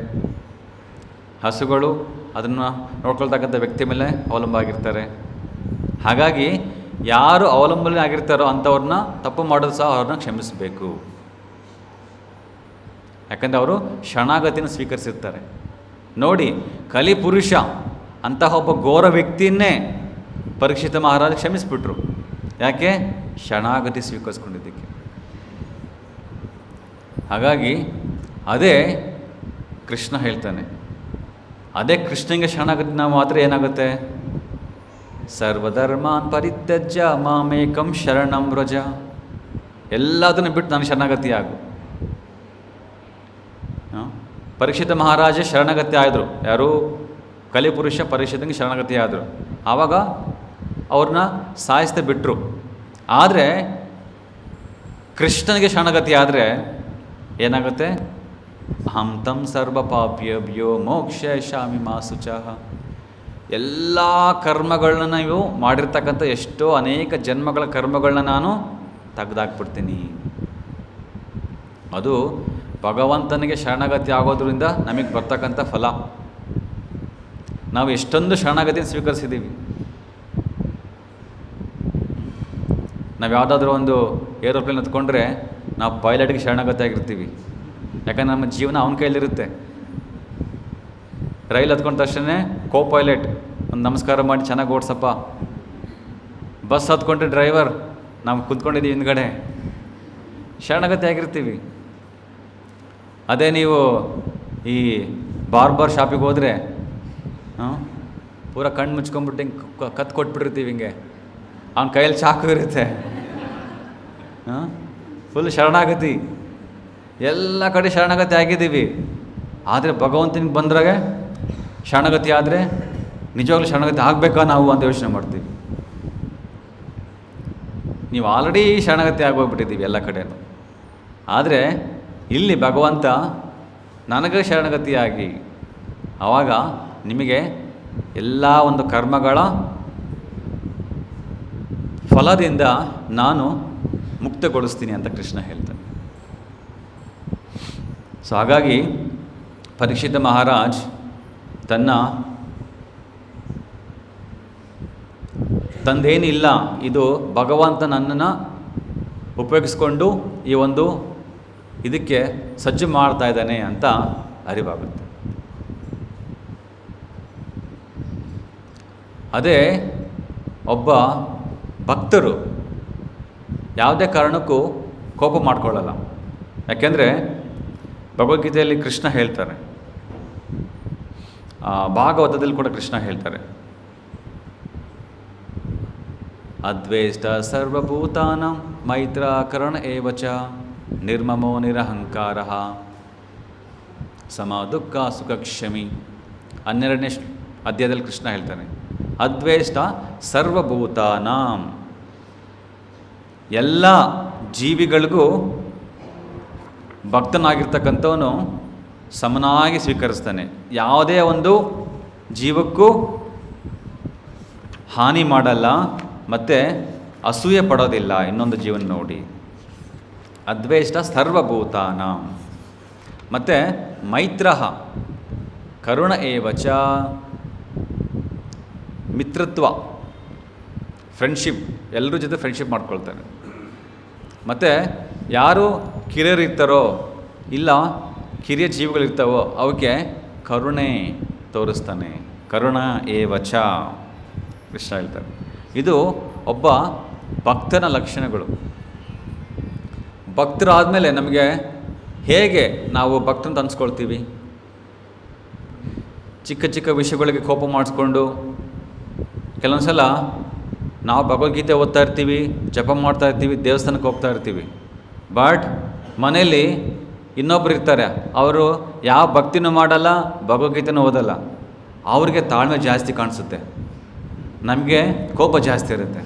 ಹಸುಗಳು ಅದನ್ನು ನೋಡ್ಕೊಳ್ತಕ್ಕಂಥ ವ್ಯಕ್ತಿ ಮೇಲೆ ಅವಲಂಬವಾಗಿರ್ತಾರೆ. ಹಾಗಾಗಿ ಯಾರು ಅವಲಂಬನೆ ಆಗಿರ್ತಾರೋ ಅಂಥವ್ರನ್ನ ತಪ್ಪು ಮಾಡೋದು ಸಹ ಅವ್ರನ್ನ ಕ್ಷಮಿಸಬೇಕು. ಯಾಕಂದರೆ ಅವರು ಶರಣಾಗತಿನ ಸ್ವೀಕರಿಸಿರ್ತಾರೆ. ನೋಡಿ, ಕಲಿಪುರುಷ ಅಂತಹ ಒಬ್ಬ ಘೋರ ವ್ಯಕ್ತಿಯನ್ನೇ ಪರೀಕ್ಷಿತ ಮಹಾರಾಜ ಕ್ಷಮಿಸಿಬಿಟ್ರು. ಯಾಕೆ? ಶರಣಾಗತಿ ಸ್ವೀಕರಿಸ್ಕೊಂಡಿದ್ದಕ್ಕೆ. ಹಾಗಾಗಿ ಅದೇ ಕೃಷ್ಣ ಹೇಳ್ತಾನೆ. ಅದೇ ಕೃಷ್ಣನಿಗೆ ಶರಣಾಗತಿ ನಾವು ಮಾತ್ರ ಏನಾಗುತ್ತೆ? ಸರ್ವಧರ್ಮಾನ್ ಪರಿತ್ಯಜ್ಯ ಮಾಮೇಕಂ ಶರಣಂ ವ್ರಜ. ಎಲ್ಲದನ್ನು ಬಿಟ್ಟು ನಾನು ಶರಣಾಗತಿ ಆಗು. ಪರೀಕ್ಷಿತ ಮಹಾರಾಜ ಶರಣಾಗತಿ ಆದರು. ಯಾರು? ಕಲಿಪುರುಷ ಪರೀಕ್ಷಿತನಿಗೆ ಶರಣಾಗತಿ ಆದರು. ಆವಾಗ ಅವ್ರನ್ನ ಸಾಯಿಸ್ತಾ ಬಿಟ್ಟರು. ಆದರೆ ಕೃಷ್ಣನಿಗೆ ಶರಣಾಗತಿ ಆದರೆ ಏನಾಗುತ್ತೆ? ಅಹಂ ತಂ ಸರ್ವ ಪಾಪ್ಯಭ್ಯೋ ಮೋಕ್ಷಯಿಷ್ಯಾಮಿ ಮಾ ಶುಚಃ. ಎಲ್ಲ ಕರ್ಮಗಳನ್ನ ನೀವು ಮಾಡಿರ್ತಕ್ಕಂಥ ಎಷ್ಟೋ ಅನೇಕ ಜನ್ಮಗಳ ಕರ್ಮಗಳನ್ನ ನಾನು ತೆಗೆದಾಕ್ಬಿಡ್ತೀನಿ. ಅದು ಭಗವಂತನಿಗೆ ಶರಣಾಗತಿ ಆಗೋದ್ರಿಂದ ನಮಗೆ ಬರ್ತಕ್ಕಂಥ ಫಲ. ನಾವು ಎಷ್ಟೊಂದು ಶರಣಾಗತಿನ ಸ್ವೀಕರಿಸಿದ್ದೀವಿ. ನಾವು ಯಾವುದಾದ್ರೂ ಒಂದು ಏರೋಪ್ಲೇನ್ ಹತ್ಕೊಂಡ್ರೆ ನಾವು ಪೈಲಟ್ಗೆ ಶರಣಾಗತಿ ಆಗಿರ್ತೀವಿ, ಯಾಕಂದ್ರೆ ನಮ್ಮ ಜೀವನ ಅವನ ಕೈಲಿರುತ್ತೆ. ರೈಲ್ ಹತ್ಕೊಂಡ ತಕ್ಷಣ ಕೋ ಪೈಲಟ್ ಒಂದು ನಮಸ್ಕಾರ ಮಾಡಿ ಚೆನ್ನಾಗಿ ಓಡಿಸಪ್ಪ. ಬಸ್ ಹತ್ಕೊಂಡ್ರೆ ಡ್ರೈವರ್, ನಾವು ಕುತ್ಕೊಂಡಿದ್ದೀವಿ ಹಿಂದ್ಗಡೆ, ಶರಣಾಗತಿ ಆಗಿರ್ತೀವಿ. ಅದೇ ನೀವು ಈ ಬಾರ್ಬರ್ ಶಾಪಿಗೆ ಹೋದರೆ ಪೂರ ಕಣ್ಣು ಮುಚ್ಕೊಂಡ್ಬಿಟ್ಟು ಹಿಂಗೆ ಕತ್ತು ಕೊಟ್ಬಿಟ್ಟಿರ್ತೀವಿ, ಹಿಂಗೆ ಅವನ ಕೈಯಲ್ಲಿ ಚಾಕು ಇರುತ್ತೆ. ಫುಲ್ ಶರಣಾಗತಿ, ಎಲ್ಲ ಕಡೆ ಶರಣಾಗತಿ ಆಗಿದ್ದೀವಿ. ಆದರೆ ಭಗವಂತನಿಗೆ ಬಂದ್ರಾಗೆ ಶರಣಾಗತಿ ಆದರೆ ನಿಜವಾಗ್ಲೂ ಶರಣಾಗತಿ ಆಗಬೇಕಾ ನಾವು ಅಂತ ಯೋಚನೆ ಮಾಡ್ತೀವಿ. ನೀವು ಆಲ್ರೆಡಿ ಶರಣಾಗತಿ ಆಗೋಗ್ಬಿಟ್ಟಿದ್ದೀವಿ ಎಲ್ಲ ಕಡೆಯೂ. ಆದರೆ ಇಲ್ಲಿ ಭಗವಂತ ನನಗೆ ಶರಣಗತಿಯಾಗಿ, ಆವಾಗ ನಿಮಗೆ ಎಲ್ಲ ಒಂದು ಕರ್ಮಗಳ ಫಲದಿಂದ ನಾನು ಮುಕ್ತಗೊಳಿಸ್ತೀನಿ ಅಂತ ಕೃಷ್ಣ ಹೇಳ್ತಾನೆ. ಸೊ ಹಾಗಾಗಿ ಪರೀಕ್ಷಿತ ಮಹಾರಾಜ್ ತಂದೇನಿಲ್ಲ, ಇದು ಭಗವಂತ ನನ್ನನ್ನು ಉಪಯೋಗಿಸ್ಕೊಂಡು ಈ ಒಂದು ಇದಕ್ಕೆ ಸಜ್ಜು ಮಾಡ್ತಾ ಇದ್ದಾನೆ ಅಂತ ಅರಿವಾಗುತ್ತೆ. ಅದೇ ಒಬ್ಬ ಭಕ್ತರು ಯಾವುದೇ ಕಾರಣಕ್ಕೂ ಕೋಪ ಮಾಡ್ಕೊಳ್ಳಲ್ಲ. ಯಾಕೆಂದರೆ ಭಗವದ್ಗೀತೆಯಲ್ಲಿ ಕೃಷ್ಣ ಹೇಳ್ತಾರೆ, ಭಾಗವತದಲ್ಲಿ ಕೂಡ ಕೃಷ್ಣ ಹೇಳ್ತಾರೆ, ಅದ್ವೇಷ್ಟ ಸರ್ವಭೂತಾನಾಂ ಮೈತ್ರ ಕರಣ ಏವಚ ನಿರ್ಮಮೋ ನಿರಹಂಕಾರ ಸಮ ದುಃಖ ಸುಖ ಕ್ಷಮಿ. 12ನೇ ಅಧ್ಯಾಯದಲ್ಲಿ ಕೃಷ್ಣ ಹೇಳ್ತಾನೆ, ಅದ್ವೇಷ್ಟ ಸರ್ವಭೂತಾನಾಂ, ಎಲ್ಲ ಜೀವಿಗಳಿಗೂ ಭಕ್ತನಾಗಿರ್ತಕ್ಕಂಥವನು ಸಮನಾಗಿ ಸ್ವೀಕರಿಸ್ತಾನೆ. ಯಾವುದೇ ಒಂದು ಜೀವಕ್ಕೂ ಹಾನಿ ಮಾಡಲ್ಲ ಮತ್ತು ಅಸೂಯೆ ಪಡೋದಿಲ್ಲ ಇನ್ನೊಂದು ಜೀವನ ನೋಡಿ. ಅದ್ವೇಷ್ಟ ಸರ್ವಭೂತಾನಾಂ. ಮತ್ತು ಮೈತ್ರ ಕರುಣ ಏವಚ, ಮಿತ್ರತ್ವ, ಫ್ರೆಂಡ್ಶಿಪ್, ಎಲ್ಲರ ಜೊತೆ ಫ್ರೆಂಡ್ಶಿಪ್ ಮಾಡ್ಕೊಳ್ತಾನೆ. ಮತ್ತು ಯಾರು ಕಿರಿಯರಿರ್ತಾರೋ ಇಲ್ಲ ಕಿರಿಯ ಜೀವಿಗಳಿರ್ತಾವೋ ಅವಕ್ಕೆ ಕರುಣೆ ತೋರಿಸ್ತಾನೆ. ಕರುಣ ಏವಚ ಕೃಷ್ಣ ಹೇಳ್ತಾರೆ. ಇದು ಒಬ್ಬ ಭಕ್ತನ ಲಕ್ಷಣಗಳು. ಭಕ್ತರಾದಮೇಲೆ ನಮಗೆ ಹೇಗೆ ನಾವು ಭಕ್ತಂತ ಅನ್ಸ್ಕೊಳ್ತೀವಿ? ಚಿಕ್ಕ ಚಿಕ್ಕ ವಿಷಯಗಳಿಗೆ ಕೋಪ ಮಾಡಿಸ್ಕೊಂಡು, ಕೆಲವೊಂದು ಸಲ ನಾವು ಭಗವದ್ಗೀತೆ ಓದ್ತಾ ಇರ್ತೀವಿ, ಜಪ ಮಾಡ್ತಾ ಇರ್ತೀವಿ, ದೇವಸ್ಥಾನಕ್ಕೆ ಹೋಗ್ತಾ ಇರ್ತೀವಿ. ಬಟ್ ಮನೇಲಿ ಇನ್ನೊಬ್ರು ಇರ್ತಾರೆ, ಅವರು ಯಾವ ಭಕ್ತಿನೂ ಮಾಡಲ್ಲ, ಭಗವದ್ಗೀತೆನೂ ಓದಲ್ಲ. ಅವ್ರಿಗೆ ತಾಳ್ಮೆ ಜಾಸ್ತಿ ಕಾಣಿಸುತ್ತೆ, ನಮಗೆ ಕೋಪ ಜಾಸ್ತಿ ಇರುತ್ತೆ.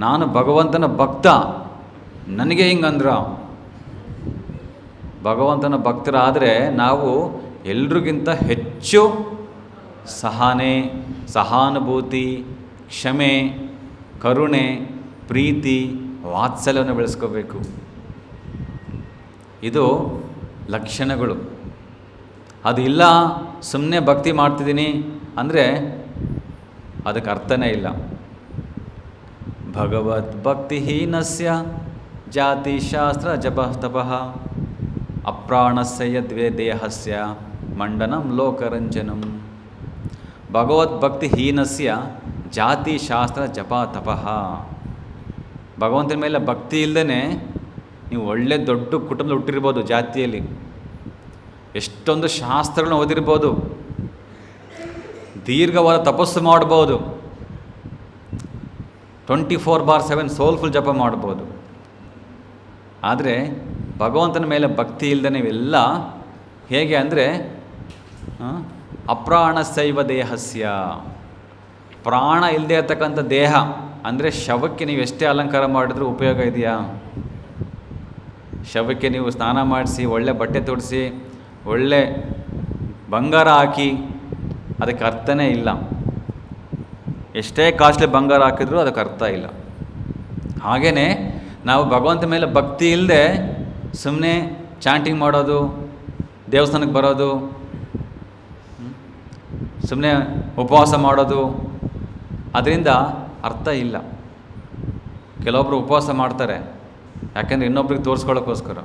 ನಾನು ಭಗವಂತನ ಭಕ್ತ, ನನಗೆ ಹಿಂಗಂದ್ರ. ಭಗವಂತನ ಭಕ್ತರಾದರೆ ನಾವು ಎಲ್ರಿಗಿಂತ ಹೆಚ್ಚು ಸಹನೆ, ಸಹಾನುಭೂತಿ, ಕ್ಷಮೆ, ಕರುಣೆ, ಪ್ರೀತಿ, ವಾತ್ಸಲ್ಯವನ್ನು ಬೆಳೆಸ್ಕೋಬೇಕು. ಇದು ಲಕ್ಷಣಗಳು. ಅದು ಇಲ್ಲ ಸುಮ್ಮನೆ ಭಕ್ತಿ ಮಾಡ್ತಿದ್ದೀನಿ ಅಂದರೆ ಅದಕ್ಕೆ ಅರ್ಥನೇ ಇಲ್ಲ. ಭಗವದ್ ಭಕ್ತಿಹೀನಸ್ಯ ಜಾತಿಶಾಸ್ತ್ರ ಜಪ ತಪಃ ಅಪ್ರಾಣಸ್ಯ ಯದ್ವೇ ದೇಹಸ್ಯ ಮಂಡನಂ ಲೋಕರಂಜನಂ. ಭಗವದ್ಭಕ್ತಿಹೀನಸ್ಯ ಜಾತಿಶಾಸ್ತ್ರ ಜಪ ತಪಃ. ಭಗವಂತನ ಮೇಲೆ ಭಕ್ತಿ ಇಲ್ಲದೇ ನೀವು ಒಳ್ಳೆ ದೊಡ್ಡ ಕುಟುಂಬದಲ್ಲಿ ಹುಟ್ಟಿರ್ಬೋದು, ಜಾತಿಯಲ್ಲಿ ಎಷ್ಟೊಂದು ಶಾಸ್ತ್ರಗಳನ್ನ ಓದಿರ್ಬೋದು, ದೀರ್ಘವಾದ ತಪಸ್ಸು ಮಾಡ್ಬೋದು, 24/7 ಸೋಲ್ಫುಲ್ ಜಪ ಮಾಡ್ಬೋದು. ಆದರೆ ಭಗವಂತನ ಮೇಲೆ ಭಕ್ತಿ ಇಲ್ಲದೇ ಇವೆಲ್ಲ ಹೇಗೆ ಅಂದರೆ ಅಪ್ರಾಣಸೈವ ದೇಹಸ್ಯ. ಪ್ರಾಣ ಇಲ್ಲದೆ ಇರ್ತಕ್ಕಂಥ ದೇಹ ಅಂದರೆ ಶವಕ್ಕೆ ನೀವು ಎಷ್ಟೇ ಅಲಂಕಾರ ಮಾಡಿದ್ರೂ ಉಪಯೋಗ ಇದೆಯಾ? ಶವಕ್ಕೆ ನೀವು ಸ್ನಾನ ಮಾಡಿಸಿ, ಒಳ್ಳೆ ಬಟ್ಟೆ ತೊಡಿಸಿ, ಒಳ್ಳೆ ಬಂಗಾರ ಹಾಕಿ, ಅದಕ್ಕೆ ಅರ್ಥನೇ ಇಲ್ಲ. ಎಷ್ಟೇ ಕಾಸ್ಟ್ಲಿ ಬಂಗಾರ ಹಾಕಿದ್ರೂ ಅದಕ್ಕೆ ಅರ್ಥ ಇಲ್ಲ. ಹಾಗೆಯೇ ನಾವು ಭಗವಂತ ಮೇಲೆ ಭಕ್ತಿ ಇಲ್ಲದೆ ಸುಮ್ಮನೆ ಚಾಂಟಿಂಗ್ ಮಾಡೋದು, ದೇವಸ್ಥಾನಕ್ಕೆ ಬರೋದು, ಸುಮ್ಮನೆ ಉಪವಾಸ ಮಾಡೋದು, ಅದರಿಂದ ಅರ್ಥ ಇಲ್ಲ. ಕೆಲವೊಬ್ಬರು ಉಪವಾಸ ಮಾಡ್ತಾರೆ ಯಾಕೆಂದರೆ ಇನ್ನೊಬ್ರಿಗೆ ತೋರಿಸ್ಕೊಳ್ಳೋಕ್ಕೋಸ್ಕರ.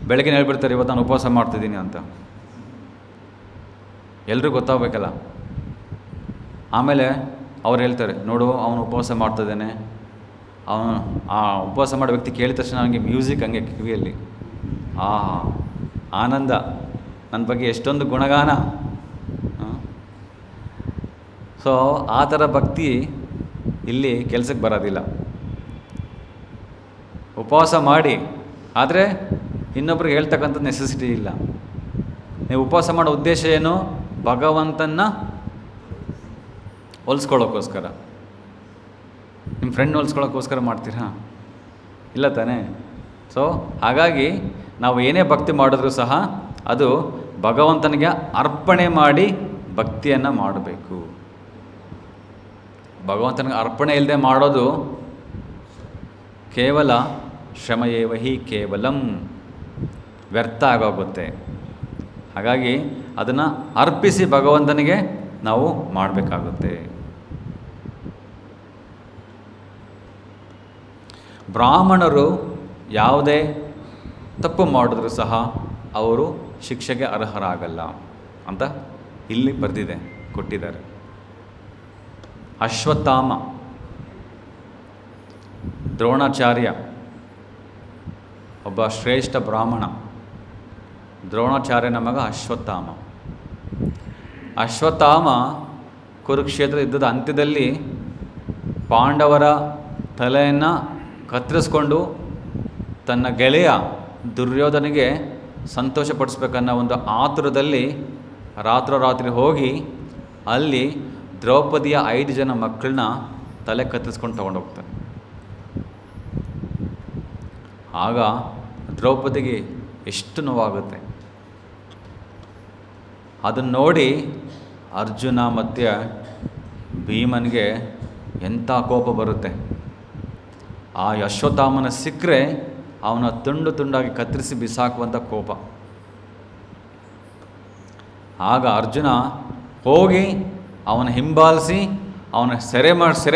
ಬೆಳಗ್ಗೆ ಹೇಳ್ಬಿಡ್ತಾರೆ ಇವತ್ತು ನಾನು ಉಪವಾಸ ಮಾಡ್ತಿದ್ದೀನಿ ಅಂತ, ಎಲ್ರಿಗೂ ಗೊತ್ತಾಗಬೇಕಲ್ಲ. ಆಮೇಲೆ ಅವ್ರು ಹೇಳ್ತಾರೆ ನೋಡು ಅವನು ಉಪವಾಸ ಮಾಡ್ತಿದ್ದಾನೆ, ಅವನು ಆ ಉಪವಾಸ ಮಾಡೋ ವ್ಯಕ್ತಿ ಕೇಳಿದ ತಕ್ಷಣ ಅವನಿಗೆ ಮ್ಯೂಸಿಕ್ ಹಂಗೆ ಕಿವಿಯಲ್ಲಿ ಆನಂದ, ನನ್ನ ಬಗ್ಗೆ ಎಷ್ಟೊಂದು ಗುಣಗಾನ. ಸೊ ಆ ಥರ ಭಕ್ತಿ ಇಲ್ಲಿ ಕೆಲಸಕ್ಕೆ ಬರೋದಿಲ್ಲ. ಉಪವಾಸ ಮಾಡಿ, ಆದರೆ ಇನ್ನೊಬ್ರಿಗೆ ಹೇಳ್ತಕ್ಕಂಥ ನೆಸೆಸಿಟಿ ಇಲ್ಲ. ನೀವು ಉಪವಾಸ ಮಾಡೋ ಉದ್ದೇಶ ಏನು? ಭಗವಂತನ ಹೋಲಿಸ್ಕೊಳ್ಳೋಕ್ಕೋಸ್ಕರ. ನಿಮ್ಮ ಫ್ರೆಂಡ್ ಹೋಲಿಸ್ಕೊಳ್ಳೋಕ್ಕೋಸ್ಕರ ಮಾಡ್ತೀರಾ? ಇಲ್ಲ ತಾನೇ? ಸೊ ಹಾಗಾಗಿ ನಾವು ಏನೇ ಭಕ್ತಿ ಮಾಡಿದ್ರೂ ಸಹ ಅದು ಭಗವಂತನಿಗೆ ಅರ್ಪಣೆ ಮಾಡಿ ಭಕ್ತಿಯನ್ನು ಮಾಡಬೇಕು. ಭಗವಂತನಿಗೆ ಅರ್ಪಣೆ ಇಲ್ಲದೆ ಮಾಡೋದು ಕೇವಲ ಶ್ರಮಯೇವ ಹಿ ಕೇವಲಂ, ವ್ಯರ್ಥ ಆಗೋಗುತ್ತೆ. ಹಾಗಾಗಿ ಅದನ್ನು ಅರ್ಪಿಸಿ ಭಗವಂತನಿಗೆ ನಾವು ಮಾಡಬೇಕಾಗುತ್ತೆ. ಬ್ರಾಹ್ಮಣರು ಯಾವುದೇ ತಪ್ಪು ಮಾಡಿದ್ರೂ ಸಹ ಅವರು ಶಿಕ್ಷೆಗೆ ಅರ್ಹರಾಗಲ್ಲ ಅಂತ ಇಲ್ಲಿ ಬರೆದಿದೆ, ಕೊಟ್ಟಿದ್ದಾರೆ. ಅಶ್ವತ್ಥಾಮ, ದ್ರೋಣಾಚಾರ್ಯ ಒಬ್ಬ ಶ್ರೇಷ್ಠ ಬ್ರಾಹ್ಮಣ. ದ್ರೋಣಾಚಾರ್ಯನ ಮಗ ಅಶ್ವತ್ಥಾಮ. ಅಶ್ವತ್ಥಾಮ ಕುರುಕ್ಷೇತ್ರ ಯುದ್ಧದ ಅಂತ್ಯದಲ್ಲಿ ಪಾಂಡವರ ತಲೆಯನ್ನು ಕತ್ತರಿಸ್ಕೊಂಡು ತನ್ನ ಗೆಳೆಯ ದುರ್ಯೋಧನಿಗೆ ಸಂತೋಷಪಡಿಸ್ಬೇಕನ್ನೋ ಒಂದು ಆತುರದಲ್ಲಿ ರಾತ್ರೋರಾತ್ರಿ ಹೋಗಿ ಅಲ್ಲಿ ದ್ರೌಪದಿಯ 5 ಜನ ಮಕ್ಕಳನ್ನ ತಲೆ ಕತ್ತರಿಸ್ಕೊಂಡು ತೊಗೊಂಡೋಗ್ತಾನೆ. ಆಗ ದ್ರೌಪದಿಗೆ ಎಷ್ಟು ನೋವಾಗುತ್ತೆ. ಅದನ್ನು ನೋಡಿ ಅರ್ಜುನ ಮತ್ತು ಭೀಮನಿಗೆ ಎಂಥ ಕೋಪ ಬರುತ್ತೆ. ಆ ಅಶ್ವತ್ಥಾಮನ ಸಿಕ್ಕರೆ ಅವನ ತುಂಡು ತುಂಡಾಗಿ ಕತ್ತರಿಸಿ ಬಿಸಾಕುವಂಥ ಕೋಪ. ಆಗ ಅರ್ಜುನ ಹೋಗಿ ಅವನ ಹಿಂಬಾಲಿಸಿ ಅವನ ಸೆರೆ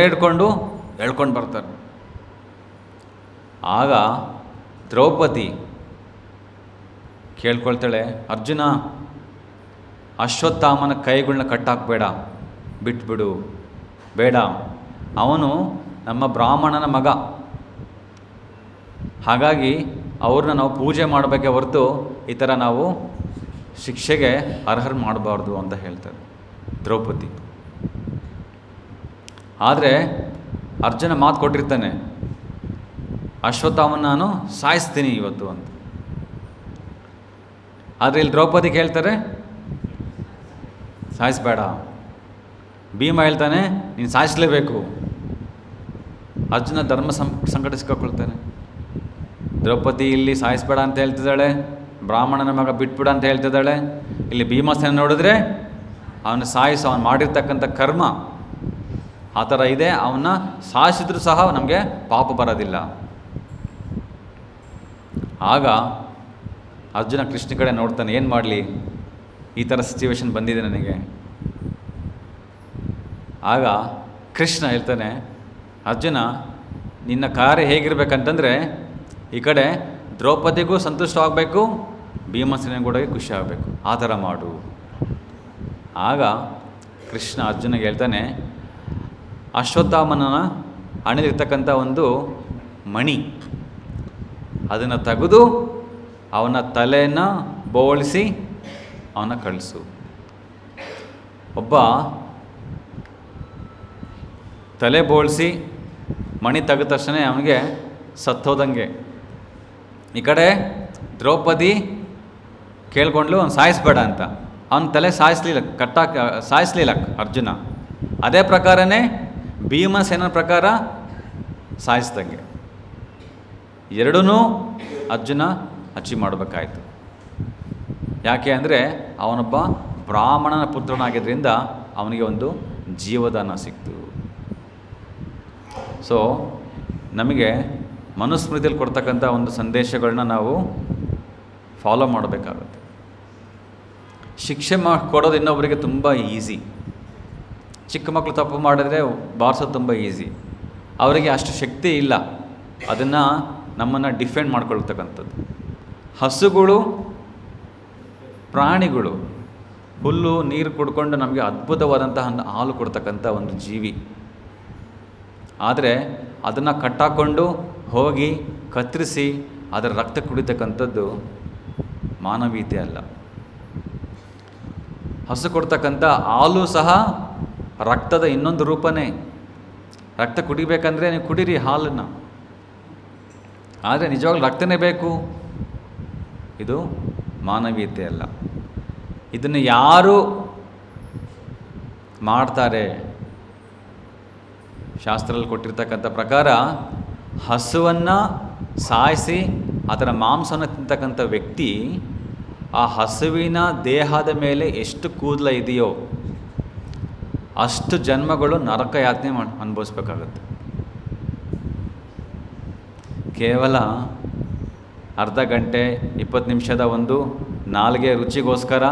ಹಿಡ್ಕೊಂಡು ಎಳ್ಕೊಂಡು ಬರ್ತಾರೆ. ಆಗ ದ್ರೌಪದಿ ಕೇಳ್ಕೊಳ್ತಾಳೆ, ಅರ್ಜುನ ಅಶ್ವತ್ಥಾಮನ ಕೈಗಳನ್ನ ಕಟ್ಟಾಕಬೇಡ, ಬಿಟ್ಬಿಡು, ಬೇಡ, ಅವನು ನಮ್ಮ ಬ್ರಾಹ್ಮಣನ ಮಗ, ಹಾಗಾಗಿ ಅವ್ರನ್ನ ನಾವು ಪೂಜೆ ಮಾಡಬೇಕೆ ಹೊರತು ಈ ಥರ ನಾವು ಶಿಕ್ಷೆಗೆ ಅರ್ಹರು ಮಾಡಬಾರ್ದು ಅಂತ ಹೇಳ್ತಾರೆ ದ್ರೌಪದಿ. ಆದರೆ ಅರ್ಜುನ ಮಾತು ಕೊಟ್ಟಿರ್ತಾನೆ, ಅಶ್ವತ್ಥಾಮನ ನಾನು ಸಾಯಿಸ್ತೀನಿ ಇವತ್ತು ಅಂತ. ಆದರೆ ಇಲ್ಲಿ ದ್ರೌಪದಿಗೆ ಹೇಳ್ತಾರೆ ಸಾಯಿಸಬೇಡ. ಭೀಮ ಹೇಳ್ತಾನೆ ನೀನು ಸಾಯಿಸಲೇಬೇಕು. ಅರ್ಜುನ ಧರ್ಮ ಸಂಕಟಿಸ್ಕೊಳ್ತಾನೆ. ದ್ರೌಪದಿ ಇಲ್ಲಿ ಸಾಯಿಸಬೇಡ ಅಂತ ಹೇಳ್ತಿದ್ದಾಳೆ, ಬ್ರಾಹ್ಮಣನ ಮಗ ಬಿಟ್ಬಿಡ ಅಂತ ಹೇಳ್ತಿದ್ದಾಳೆ. ಇಲ್ಲಿ ಭೀಮಸೇನ ನೋಡಿದ್ರೆ ಅವನು ಸಾಯಿಸು, ಅವನು ಮಾಡಿರ್ತಕ್ಕಂಥ ಕರ್ಮ ಆ ಥರ ಇದೆ, ಅವನ್ನ ಸಾಯಿಸಿದ್ರೂ ಸಹ ನಮಗೆ ಪಾಪ ಬರೋದಿಲ್ಲ. ಆಗ ಅರ್ಜುನ ಕೃಷ್ಣ ಕಡೆ ನೋಡ್ತಾನೆ, ಏನು ಮಾಡಲಿ, ಈ ಥರ ಸಿಚುವೇಶನ್ ಬಂದಿದೆ ನನಗೆ. ಆಗ ಕೃಷ್ಣ ಹೇಳ್ತಾನೆ, ಅರ್ಜುನ ನಿನ್ನ ಕಾರ್ಯ ಹೇಗಿರ್ಬೇಕಂತಂದರೆ ಈ ಕಡೆ ದ್ರೌಪದಿಗೂ ಸಂತುಷ್ಟವಾಗಬೇಕು, ಭೀಮಸೇನಿಗೂ ಕೂಡ ಖುಷಿ ಆಗಬೇಕು, ಆ ಥರ ಮಾಡು. ಆಗ ಕೃಷ್ಣ ಅರ್ಜುನಿಗೆ ಹೇಳ್ತಾನೆ, ಅಶ್ವತ್ಥಾಮನ ಹಣೆಲಿರ್ತಕ್ಕಂಥ ಒಂದು ಮಣಿ ಅದನ್ನು ತೆಗೆದು ಅವನ ತಲೆಯನ್ನು ಬೋಳಿಸಿ ಅವನ ಕಳಿಸು. ಒಬ್ಬ ತಲೆ ಬೋಳಿಸಿ ಮಣಿ ತೆಗೆದ ತಕ್ಷಣ ಅವನಿಗೆ ಸತ್ತೋದಂಗೆ. ಈ ಕಡೆ ದ್ರೌಪದಿ ಕೇಳ್ಕೊಂಡ್ಲು ಅವ್ನು ಸಾಯಿಸ್ಬೇಡ ಅಂತ, ಅವನ ತಲೆ ಸಾಯಿಸ್ಲಿಲ್ಲ ಅರ್ಜುನ. ಅದೇ ಪ್ರಕಾರನೇ ಭೀಮಸೇನ ಪ್ರಕಾರ ಸಾಯಿಸ್ದಂಗೆ. ಎರಡೂ ಅರ್ಜುನ ಅಚೀವ್ ಮಾಡಬೇಕಾಯಿತು. ಯಾಕೆ ಅಂದರೆ ಅವನೊಬ್ಬ ಬ್ರಾಹ್ಮಣನ ಪುತ್ರನಾಗಿದ್ದರಿಂದ ಅವನಿಗೆ ಒಂದು ಜೀವದಾನ ಸಿಕ್ತು. ಸೊ ನಮಗೆ ಮನುಸ್ಮೃತಿಯಲ್ಲಿ ಕೊಡ್ತಕ್ಕಂಥ ಒಂದು ಸಂದೇಶಗಳನ್ನ ನಾವು ಫಾಲೋ ಮಾಡಬೇಕಾಗುತ್ತೆ. ಶಿಕ್ಷೆ ಕೊಡೋದು ಇನ್ನೊಬ್ಬರಿಗೆ ತುಂಬ ಈಸಿ. ಚಿಕ್ಕ ಮಕ್ಕಳು ತಪ್ಪು ಮಾಡಿದ್ರೆ ಬಾರಿಸೋದು ತುಂಬ ಈಸಿ. ಅವರಿಗೆ ಅಷ್ಟು ಶಕ್ತಿ ಇಲ್ಲ ಅದನ್ನು ನಮ್ಮನ್ನು ಡಿಫೆಂಡ್ ಮಾಡ್ಕೊಳ್ತಕ್ಕಂಥದ್ದು. ಹಸುಗಳು, ಪ್ರಾಣಿಗಳು ಹುಲ್ಲು ನೀರು ಕುಡ್ಕೊಂಡು ನಮಗೆ ಅದ್ಭುತವಾದಂತಹ ಹಾಲು ಕೊಡ್ತಕ್ಕಂಥ ಒಂದು ಜೀವಿ. ಆದರೆ ಅದನ್ನು ಕಟ್ಟಾಕೊಂಡು ಹೋಗಿ ಕತ್ತರಿಸಿ ಅದರ ರಕ್ತ ಕುಡಿತಕ್ಕಂಥದ್ದು ಮಾನವೀಯತೆ ಅಲ್ಲ. ಹಸು ಕೊಡ್ತಕ್ಕಂಥ ಹಾಲು ಸಹ ರಕ್ತದ ಇನ್ನೊಂದು ರೂಪನೇ. ರಕ್ತ ಕುಡಿಬೇಕಂದ್ರೆ ನೀವು ಕುಡೀರಿ ಹಾಲನ್ನು, ಆದರೆ ನಿಜವಾಗ್ಲೂ ರಕ್ತನೇ ಬೇಕು. ಇದು ಮಾನವೀಯತೆ ಅಲ್ಲ. ಇದನ್ನು ಯಾರು ಮಾಡ್ತಾರೆ? ಶಾಸ್ತ್ರದಲ್ಲಿ ಕೊಟ್ಟಿರ್ತಕ್ಕಂಥ ಪ್ರಕಾರ ಹಸುವನ್ನು ಸಾಯಿಸಿ ಅದರ ಮಾಂಸವನ್ನು ತಿಂತಕ್ಕಂಥ ವ್ಯಕ್ತಿ ಆ ಹಸುವಿನ ದೇಹದ ಮೇಲೆ ಎಷ್ಟು ಕೂದಲ ಇದೆಯೋ ಅಷ್ಟು ಜನ್ಮಗಳು ನರಕ ಯಾತನೆ ಅನುಭವಿಸ್ಬೇಕಾಗತ್ತೆ. ಕೇವಲ ಅರ್ಧ ಗಂಟೆ 20 ನಿಮಿಷದ ಒಂದು ನಾಲ್ಗೆ ರುಚಿಗೋಸ್ಕರ,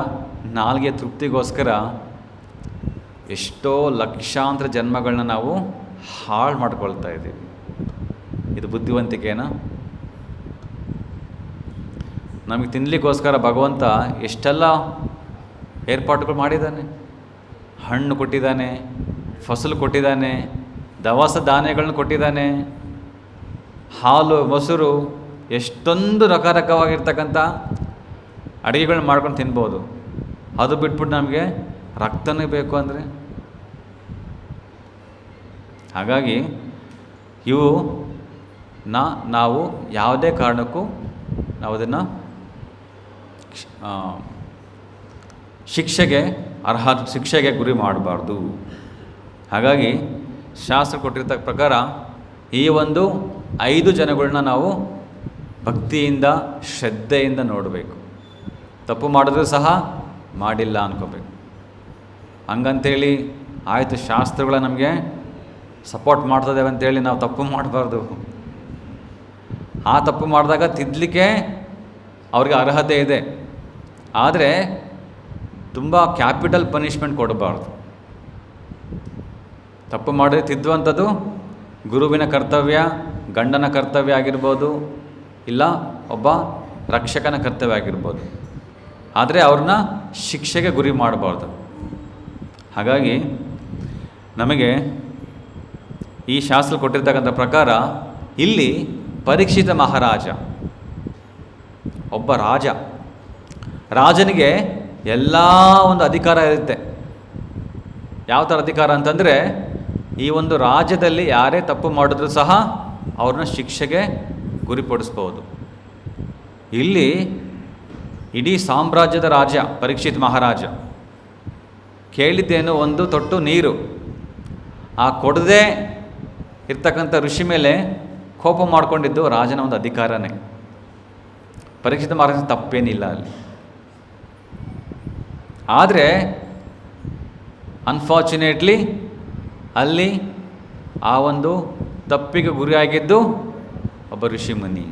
ನಾಲ್ಗೆ ತೃಪ್ತಿಗೋಸ್ಕರ ಎಷ್ಟೋ ಲಕ್ಷಾಂತರ ಜನ್ಮಗಳನ್ನ ನಾವು ಹಾಳು ಮಾಡ್ಕೊಳ್ತಾ ಇದ್ದೀವಿ. ಇದು ಬುದ್ಧಿವಂತಿಕೆನಾ? ನಮಗೆ ತಿನ್ನಲಿಕ್ಕೋಸ್ಕರ ಭಗವಂತ ಎಷ್ಟೆಲ್ಲ ಏರ್ಪಾಟುಗಳು ಮಾಡಿದ್ದಾನೆ. ಹಣ್ಣು ಕೊಟ್ಟಿದ್ದಾನೆ, ಫಸಲು ಕೊಟ್ಟಿದ್ದಾನೆ, ದವಸ ಧಾನ್ಯಗಳನ್ನ ಕೊಟ್ಟಿದ್ದಾನೆ, ಹಾಲು, ಮೊಸರು, ಎಷ್ಟೊಂದು ರಕರಕವಾಗಿರ್ತಕ್ಕಂಥ ಅಡುಗೆಗಳನ್ನ ಮಾಡ್ಕೊಂಡು ತಿನ್ಬೋದು. ಅದು ಬಿಟ್ಬಿಟ್ಟು ನಮಗೆ ರಕ್ತನೇ ಬೇಕು ಅಂದರೆ, ಹಾಗಾಗಿ ಇವು ನಾವು ಯಾವುದೇ ಕಾರಣಕ್ಕೂ ನಾವು ಅದನ್ನು ಶಿಕ್ಷೆಗೆ ಗುರಿ ಮಾಡಬಾರ್ದು. ಹಾಗಾಗಿ ಶಾಸ್ತ್ರ ಕೊಟ್ಟಿರ್ತಕ್ಕ ಪ್ರಕಾರ ಈ ಒಂದು 5 ಜನಗಳನ್ನ ನಾವು ಭಕ್ತಿಯಿಂದ, ಶ್ರದ್ಧೆಯಿಂದ ನೋಡಬೇಕು. ತಪ್ಪು ಮಾಡಿದ್ರೂ ಸಹ ಮಾಡಿಲ್ಲ ಅಂದ್ಕೋಬೇಕು. ಹಂಗಂತೇಳಿ ಆಯಿತು ಶಾಸ್ತ್ರಗಳ ನಮಗೆ ಸಪೋರ್ಟ್ ಮಾಡ್ತದೇವೆ ಅಂತೇಳಿ ನಾವು ತಪ್ಪು ಮಾಡಬಾರ್ದು. ಆ ತಪ್ಪು ಮಾಡಿದಾಗ ತಿದ್ದಲಿಕ್ಕೆ ಅವ್ರಿಗೆ ಅರ್ಹತೆ ಇದೆ, ಆದರೆ ತುಂಬ ಕ್ಯಾಪಿಟಲ್ ಪನಿಷ್ಮೆಂಟ್ ಕೊಡಬಾರ್ದು. ತಪ್ಪು ಮಾಡಿದ್ರೆ ತಿದ್ದುವಂಥದ್ದು ಗುರುವಿನ ಕರ್ತವ್ಯ, ಗಂಡನ ಕರ್ತವ್ಯ ಆಗಿರ್ಬೋದು, ಇಲ್ಲ ಒಬ್ಬ ರಕ್ಷಕನ ಕರ್ತವ್ಯ ಆಗಿರ್ಬೋದು. ಆದರೆ ಅವ್ರನ್ನ ಶಿಕ್ಷೆಗೆ ಗುರಿ ಮಾಡಬಾರ್ದು. ಹಾಗಾಗಿ ನಮಗೆ ಈ ಶಾಸ್ತ್ರ ಕೊಟ್ಟಿರ್ತಕ್ಕಂಥ ಪ್ರಕಾರ ಇಲ್ಲಿ ಪರೀಕ್ಷಿತ ಮಹಾರಾಜ ಒಬ್ಬ ರಾಜನಿಗೆ ಎಲ್ಲ ಒಂದು ಅಧಿಕಾರ ಇರುತ್ತೆ. ಯಾವ ಥರ ಅಧಿಕಾರ ಅಂತಂದರೆ, ಈ ಒಂದು ರಾಜ್ಯದಲ್ಲಿ ಯಾರೇ ತಪ್ಪು ಮಾಡಿದ್ರೂ ಸಹ ಅವ್ರನ್ನ ಶಿಕ್ಷೆಗೆ ಗುರಿಪಡಿಸ್ಬೋದು. ಇಲ್ಲಿ ಇಡೀ ಸಾಮ್ರಾಜ್ಯದ ರಾಜ ಪರೀಕ್ಷಿತ್ ಮಹಾರಾಜ ಕೇಳಿದ್ದೇನು, ಒಂದು ತೊಟ್ಟು ನೀರು. ಆ ಕೊಡದೆ ಇರ್ತಕ್ಕಂಥ ಋಷಿ ಮೇಲೆ ಕೋಪ ಮಾಡಿಕೊಂಡಿದ್ದು ರಾಜನ ಒಂದು ಅಧಿಕಾರನೇ. ಪರೀಕ್ಷಿತ ಮಹಾರಾಜನ ತಪ್ಪೇನಿಲ್ಲ ಅಲ್ಲಿ. ಆದರೆ ಅನ್ಫಾರ್ಚುನೇಟ್ಲಿ ಅಲ್ಲಿ ಆ ಒಂದು ತಪ್ಪಿಗೆ ಗುರಿಯಾಗಿದ್ದು ಒಬ್ಬ ಋಷಿ ಮುನಿ.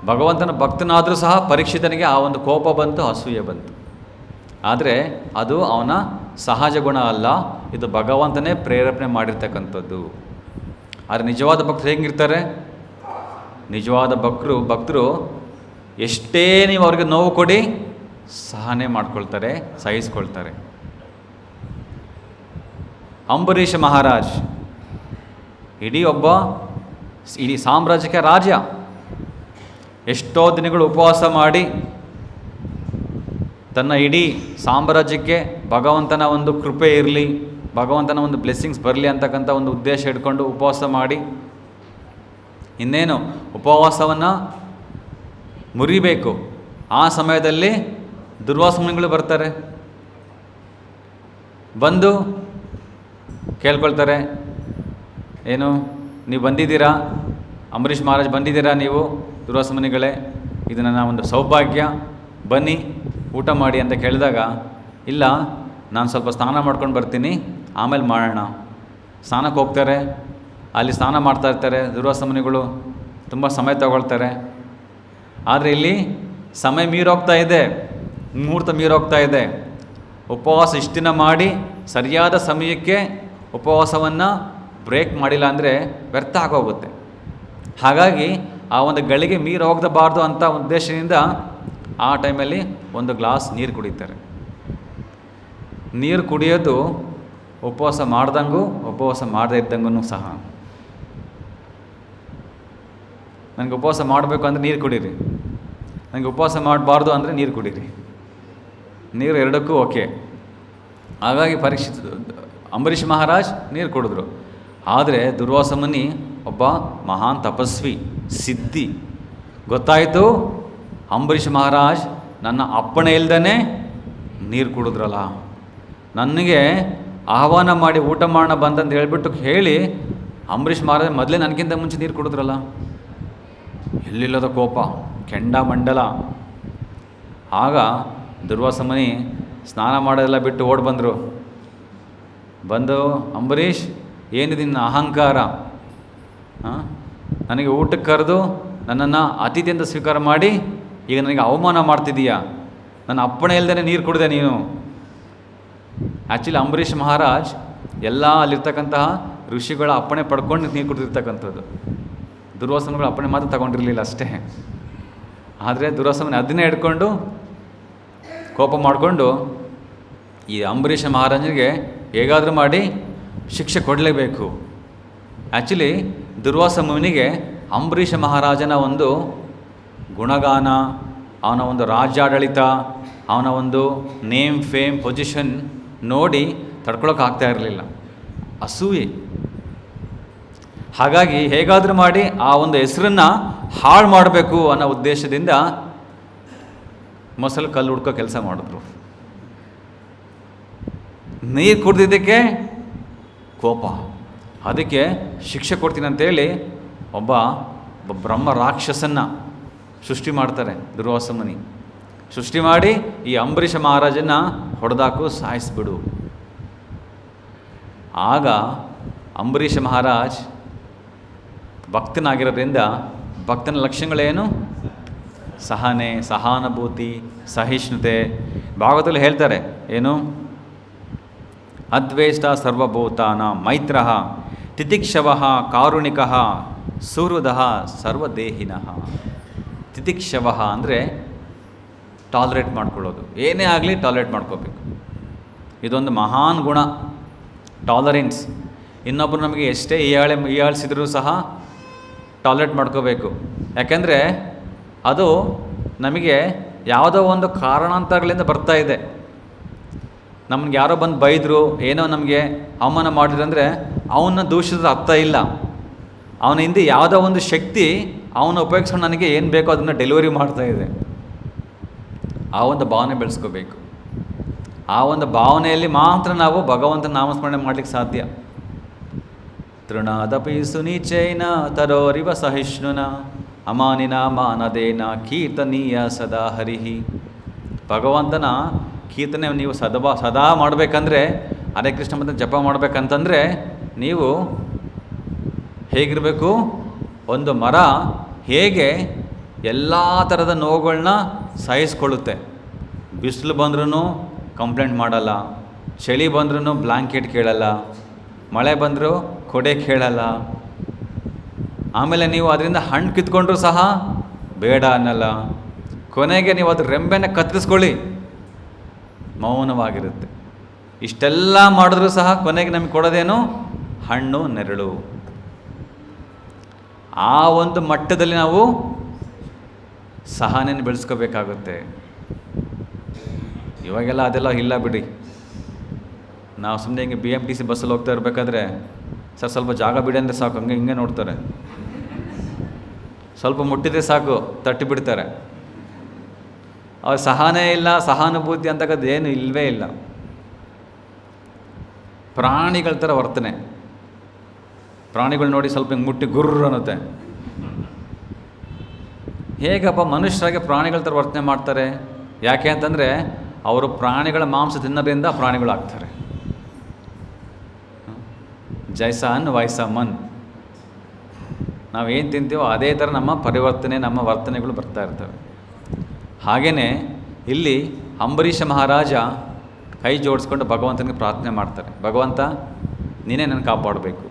ಭಗವಂತನ ಭಕ್ತನಾದರೂ ಸಹ ಪರೀಕ್ಷಿತನಿಗೆ ಆ ಒಂದು ಕೋಪ ಬಂತು, ಅಸೂಯೆ ಬಂತು. ಆದರೆ ಅದು ಅವನ ಸಹಜ ಗುಣ ಅಲ್ಲ, ಇದು ಭಗವಂತನೇ ಪ್ರೇರೇಪಣೆ ಮಾಡಿರ್ತಕ್ಕಂಥದ್ದು. ಆದರೆ ನಿಜವಾದ ಭಕ್ತರು ಹೇಗಿರ್ತಾರೆ? ನಿಜವಾದ ಭಕ್ತರು ಎಷ್ಟೇ ನೀವು ಅವ್ರಿಗೆ ನೋವು ಕೊಡಿ ಸಹನೆ ಮಾಡ್ಕೊಳ್ತಾರೆ, ಸಹಿಸ್ಕೊಳ್ತಾರೆ. ಅಂಬರೀಷ ಮಹಾರಾಜ್ ಇಡೀ ಸಾಮ್ರಾಜ್ಯಕ್ಕೆ ರಾಜ. ಎಷ್ಟೋ ದಿನಗಳು ಉಪವಾಸ ಮಾಡಿ ತನ್ನ ಇಡೀ ಸಾಮ್ರಾಜ್ಯಕ್ಕೆ ಭಗವಂತನ ಒಂದು ಕೃಪೆ ಇರಲಿ, ಭಗವಂತನ ಒಂದು ಬ್ಲೆಸ್ಸಿಂಗ್ಸ್ ಬರಲಿ ಅಂತಕ್ಕಂಥ ಒಂದು ಉದ್ದೇಶ ಇಟ್ಕೊಂಡು ಉಪವಾಸ ಮಾಡಿ, ಇನ್ನೇನು ಉಪವಾಸವನ್ನು ಮುರಿಬೇಕು. ಆ ಸಮಯದಲ್ಲಿ ದುರ್ವಾಸ ಮುನಿಗಳು ಬರ್ತಾರೆ. ಬಂದು ಕೇಳ್ಕೊಳ್ತಾರೆ, ಏನು ನೀವು ಬಂದಿದ್ದೀರಾ, ಅಂಬರೀಷ್ ಮಹಾರಾಜ್ ಬಂದಿದ್ದೀರಾ ನೀವು ದುರ್ವಾಸ ಮುನಿಗಳೇ, ಇದು ನನ್ನ ಒಂದು ಸೌಭಾಗ್ಯ, ಬನ್ನಿ ಊಟ ಮಾಡಿ ಅಂತ ಕೇಳಿದಾಗ, ಇಲ್ಲ ನಾನು ಸ್ವಲ್ಪ ಸ್ನಾನ ಮಾಡ್ಕೊಂಡು ಬರ್ತೀನಿ, ಆಮೇಲೆ ಮಾಡೋಣ. ಸ್ನಾನಕ್ಕೆ ಹೋಗ್ತಾರೆ, ಅಲ್ಲಿ ಸ್ನಾನ ಮಾಡ್ತಾ ಇರ್ತಾರೆ ದುರ್ವಾಸ ಮುನಿಗಳು, ತುಂಬ ಸಮಯ ತಗೊಳ್ತಾರೆ. ಆದರೆ ಇಲ್ಲಿ ಸಮಯ ಮೀರೋಗ್ತಾ ಇದೆ, ಮುಹೂರ್ತ ಮೀರೋಗ್ತಾ ಇದೆ. ಉಪವಾಸ ಇಷ್ಟು ದಿನ ಮಾಡಿ ಸರಿಯಾದ ಸಮಯಕ್ಕೆ ಉಪವಾಸವನ್ನು ಬ್ರೇಕ್ ಮಾಡಿಲ್ಲ ಅಂದರೆ ವ್ಯರ್ಥ ಆಗೋಗುತ್ತೆ. ಹಾಗಾಗಿ ಆ ಒಂದು ಗಳಿಗೆ ಮೀರಿ ಹೋಗಬಾರ್ದು ಅಂತ ಉದ್ದೇಶದಿಂದ ಆ ಟೈಮಲ್ಲಿ ಒಂದು ಗ್ಲಾಸ್ ನೀರು ಕುಡಿತಾರೆ. ನೀರು ಕುಡಿಯೋದು ಉಪವಾಸ ಮಾಡ್ದಂಗೂ ಉಪವಾಸ ಮಾಡದೇ ಇದ್ದಂಗೂ ಸಹ. ನನಗೆ ಉಪವಾಸ ಮಾಡಬೇಕು ಅಂದರೆ ನೀರು ಕುಡೀರಿ, ನನಗೆ ಉಪವಾಸ ಮಾಡಬಾರ್ದು ಅಂದರೆ ನೀರು ಕುಡೀರಿ, ನೀರು ಎರಡಕ್ಕೂ ಓಕೆ. ಹಾಗಾಗಿ ಅಂಬರೀಷ್ ಮಹಾರಾಜ್ ನೀರು ಕುಡಿದ್ರು. ಆದರೆ ದುರ್ವಾಸ ಮುನಿ ಒಬ್ಬ ಮಹಾನ್ ತಪಸ್ವಿ, ಸಿದ್ಧಿ. ಗೊತ್ತಾಯಿತು, ಅಂಬರೀಷ್ ಮಹಾರಾಜ್ ನನ್ನ ಅಪ್ಪಣೆ ಇಲ್ದೇ ನೀರು ಕುಡಿದ್ರಲ್ಲ, ನನಗೆ ಆಹ್ವಾನ ಮಾಡಿ ಊಟ ಮಾಡೋಣ ಬಂದಂತ ಹೇಳ್ಬಿಟ್ಟು ಹೇಳಿ ಅಂಬರೀಷ್ ಮಹಾರಾಜ್ ಮೊದಲೇ ನನಗಿಂತ ಮುಂಚೆ ನೀರು ಕುಡಿದ್ರಲ್ಲ. ಎಲ್ಲಿಲ್ಲದ ಕೋಪ, ಕೆಂಡ ಮಂಡಲ. ಆಗ ದುರ್ವಾಸ ಮುನಿ ಸ್ನಾನ ಮಾಡೋದೆಲ್ಲ ಬಿಟ್ಟು ಓಡಿ ಬಂದು ಅಂಬರೀಷ್, ಏನಿದೆ ನಿನ್ನ ಅಹಂಕಾರ? ನನಗೆ ಊಟಕ್ಕೆ ಕರೆದು ನನ್ನನ್ನು ಅತಿಥಿಯಿಂದ ಸ್ವೀಕಾರ ಮಾಡಿ ಈಗ ನನಗೆ ಅವಮಾನ ಮಾಡ್ತಿದ್ದೀಯಾ, ನನ್ನ ಅಪ್ಪಣೆ ಇಲ್ಲದೇ ನೀರು ಕುಡಿದೆ ನೀನು. ಆ್ಯಕ್ಚುಲಿ ಅಂಬರೀಷ್ ಮಹಾರಾಜ್ ಎಲ್ಲ ಅಲ್ಲಿರ್ತಕ್ಕಂತಹ ಋಷಿಗಳ ಅಪ್ಪಣೆ ಪಡ್ಕೊಂಡು ನೀರು ಕುಡಿದಿರ್ತಕ್ಕಂಥದ್ದು. ದುರ್ವಾಸನಗಳ ಅಪ್ಪಣೆ ಮಾತ್ರ ತಗೊಂಡಿರಲಿಲ್ಲ ಅಷ್ಟೇ. ಆದರೆ ದುರ್ವಾಸನ ಅದನ್ನೇ ಹಿಡ್ಕೊಂಡು ಕೋಪ ಮಾಡಿಕೊಂಡು ಈ ಅಂಬರೀಷ ಮಹಾರಾಜನಿಗೆ ಹೇಗಾದರೂ ಮಾಡಿ ಶಿಕ್ಷೆ ಕೊಡಲೇಬೇಕು. ಆ್ಯಕ್ಚುಲಿ ದುರ್ವಾಸ ಮುನಿಗೆ ಅಂಬರೀಷ ಮಹಾರಾಜನ ಒಂದು ಗುಣಗಾನ, ಅವನ ಒಂದು ರಾಜ್ಯಾಡಳಿತ, ಅವನ ಒಂದು ನೇಮ್ ಫೇಮ್ ಪೊಸಿಷನ್ ನೋಡಿ ತಡ್ಕೊಳೋಕ್ಕಾಗ್ತಾ ಇರಲಿಲ್ಲ, ಅಸೂಯೆ. ಹಾಗಾಗಿ ಹೇಗಾದರೂ ಮಾಡಿ ಆ ಒಂದು ಹೆಸರನ್ನು ಹಾಳು ಮಾಡಬೇಕು ಅನ್ನೋ ಉದ್ದೇಶದಿಂದ ಮೊಸಲು ಕಲ್ಲು ಹುಡ್ಕೋ ಕೆಲಸ ಮಾಡಿದ್ರು. ನೀರು ಕುಡ್ದಿದ್ದಕ್ಕೆ ಕೋಪ, ಅದಕ್ಕೆ ಶಿಕ್ಷೆ ಕೊಡ್ತೀನಿ ಅಂತೇಳಿ ಒಬ್ಬ ಬ್ರಹ್ಮ ರಾಕ್ಷಸನ್ನು ಸೃಷ್ಟಿ ಮಾಡ್ತಾರೆ ದುರ್ವಾಸ ಮುನಿ. ಸೃಷ್ಟಿ ಮಾಡಿ ಈ ಅಂಬರೀಷ ಮಹಾರಾಜನ ಹೊಡೆದಾಕು, ಸಾಯಿಸ್ಬಿಡು. ಆಗ ಅಂಬರೀಷ ಮಹಾರಾಜ್ ಭಕ್ತನಾಗಿರೋದ್ರಿಂದ ಭಕ್ತನ ಲಕ್ಷಣಗಳೇನು? ಸಹನೆ, ಸಹಾನುಭೂತಿ, ಸಹಿಷ್ಣುತೆ. ಭಾಗವತದಲ್ಲಿ ಹೇಳ್ತಾರೆ ಏನು? ಅದ್ವೇಷ್ಟ ಸರ್ವಭೂತಾನ ಮೈತ್ರ ತಿತಿಕ್ಷವ ಕಾರುಣಿಕ ಸುಹೃದ ಸರ್ವದೇಹಿನಃ. ತಿತಿಕ್ಷವ ಅಂದರೆ ಟಾಲರೇಟ್ ಮಾಡ್ಕೊಳ್ಳೋದು, ಏನೇ ಆಗಲಿ ಟಾಲರೇಟ್ ಮಾಡ್ಕೋಬೇಕು. ಇದೊಂದು ಮಹಾನ್ ಗುಣ, ಟಾಲರೆನ್ಸ್. ಇನ್ನೊಬ್ಬರು ನಮಗೆ ಎಷ್ಟೇ ಹೀಯಾಳಿಸಿದ್ರೂ ಸಹ ಟಾಲರೇಟ್ ಮಾಡ್ಕೋಬೇಕು. ಯಾಕೆಂದರೆ ಅದು ನಮಗೆ ಯಾವುದೋ ಒಂದು ಕಾರಣಾಂತರಗಳಿಂದ ಬರ್ತಾ ಇದೆ. ನಮ್ಗೆ ಯಾರೋ ಬಂದು ಬೈದರು, ಏನೋ ನಮಗೆ ಅವಮಾನ ಮಾಡಿದ್ರು ಅಂದರೆ ಅವನ್ನ ದೂಷಿಸಿದ ಅರ್ಥ ಇಲ್ಲ. ಅವನ ಹಿಂದೆ ಯಾವುದೋ ಒಂದು ಶಕ್ತಿ ಅವನ ಉಪಯೋಗಿಸ್ಕೊಂಡು ನನಗೆ ಏನು ಬೇಕೋ ಅದನ್ನು ಡೆಲಿವರಿ ಮಾಡ್ತಾ ಇದೆ. ಆ ಒಂದು ಭಾವನೆ ಬೆಳೆಸ್ಕೋಬೇಕು. ಆ ಒಂದು ಭಾವನೆಯಲ್ಲಿ ಮಾತ್ರ ನಾವು ಭಗವಂತನ ನಾಮಸ್ಮರಣೆ ಮಾಡಲಿಕ್ಕೆ ಸಾಧ್ಯ. ತೃಣಾದಪಿ ಸುನೀಚೈನ ತರೋರಿವ ಸಹಿಷ್ಣುನ ಅಮಾನಿನ ಮಾನದೇನ ಕೀರ್ತನೀಯ ಸದಾ ಹರಿಹಿ. ಭಗವಂತನ ಕೀರ್ತನೆ ನೀವು ಸದಾ ಮಾಡಬೇಕಂದ್ರೆ, ಹರೇ ಕೃಷ್ಣ ಮಂತ್ರ ಜಪ ಮಾಡಬೇಕಂತಂದರೆ ನೀವು ಹೇಗಿರಬೇಕು? ಒಂದು ಮರ ಹೇಗೆ ಎಲ್ಲ ಥರದ ನೋವುಗಳನ್ನ ಸಹಿಸ್ಕೊಳ್ಳುತ್ತೆ. ಬಿಸಿಲು ಬಂದ್ರೂ ಕಂಪ್ಲೇಂಟ್ ಮಾಡಲ್ಲ, ಚಳಿ ಬಂದ್ರೂ ಬ್ಲ್ಯಾಂಕೆಟ್ ಕೇಳಲ್ಲ, ಮಳೆ ಬಂದರೂ ಕೊಡೆ ಕೇಳಲ್ಲ. ಆಮೇಲೆ ನೀವು ಅದರಿಂದ ಹಣ್ಣು ಕಿತ್ಕೊಂಡ್ರೂ ಸಹ ಬೇಡ ಅನ್ನಲ್ಲ. ಕೊನೆಗೆ ನೀವು ಅದ್ರ ರೆಂಬೆನ ಕತ್ತರಿಸ್ಕೊಳ್ಳಿ, ಮೌನವಾಗಿರುತ್ತೆ. ಇಷ್ಟೆಲ್ಲ ಮಾಡಿದ್ರೂ ಸಹ ಕೊನೆಗೆ ನಮಗೆ ಕೊಡೋದೇನು? ಹಣ್ಣು, ನೆರಳು. ಆ ಒಂದು ಮಟ್ಟದಲ್ಲಿ ನಾವು ಸಹನೆಯನ್ನು ಬೆಳೆಸ್ಕೋಬೇಕಾಗುತ್ತೆ. ಇವಾಗೆಲ್ಲ ಅದೆಲ್ಲ ಇಲ್ಲ ಬಿಡಿ. ನಾವು ಸುಮ್ಮನೆ ಹಿಂಗೆ BMTC ಬಸ್ಸಲ್ಲಿ ಹೋಗ್ತಾ ಇರಬೇಕಾದ್ರೆ ಸರ್ ಸ್ವಲ್ಪ ಜಾಗ ಬಿಡಿ ಅಂದರೆ ಸಾಕು, ಹಂಗೆ ಹಿಂಗೆ ನೋಡ್ತಾರೆ. ಸ್ವಲ್ಪ ಮುಟ್ಟಿದ್ರೆ ಸಾಕು ತಟ್ಟಿ ಬಿಡ್ತಾರೆ. ಅವ್ರು ಸಹನೆ ಇಲ್ಲ, ಸಹಾನುಭೂತಿ ಅಂತಕ್ಕದ್ದು ಏನು ಇಲ್ಲವೇ ಇಲ್ಲ. ಪ್ರಾಣಿಗಳ ಥರ ವರ್ತನೆ. ಪ್ರಾಣಿಗಳು ನೋಡಿ ಸ್ವಲ್ಪ ಹಿಂಗೆ ಮುಟ್ಟಿ ಗುರ್ರು ಅನ್ನುತ್ತೆ. ಹೇಗಪ್ಪ ಮನುಷ್ಯರಾಗೆ ಪ್ರಾಣಿಗಳ ಥರ ವರ್ತನೆ ಮಾಡ್ತಾರೆ? ಯಾಕೆ ಅಂತಂದರೆ ಅವರು ಪ್ರಾಣಿಗಳ ಮಾಂಸ ತಿನ್ನೋದ್ರಿಂದ ಪ್ರಾಣಿಗಳಾಗ್ತಾರೆ. ಜೈಸಾ ಅನ್ ವೈಸಾ ಮನ್. ನಾವೇನು ತಿಂತೀವೋ ಅದೇ ಥರ ನಮ್ಮ ಪರಿವರ್ತನೆ, ನಮ್ಮ ವರ್ತನೆಗಳು ಬರ್ತಾ ಇರ್ತವೆ. ಹಾಗೆಯೇ ಇಲ್ಲಿ ಅಂಬರೀಷ ಮಹಾರಾಜ ಕೈ ಜೋಡಿಸ್ಕೊಂಡು ಭಗವಂತನಿಗೆ ಪ್ರಾರ್ಥನೆ ಮಾಡ್ತಾರೆ, ಭಗವಂತ ನೀನೇ ನನ್ನ ಕಾಪಾಡಬೇಕು.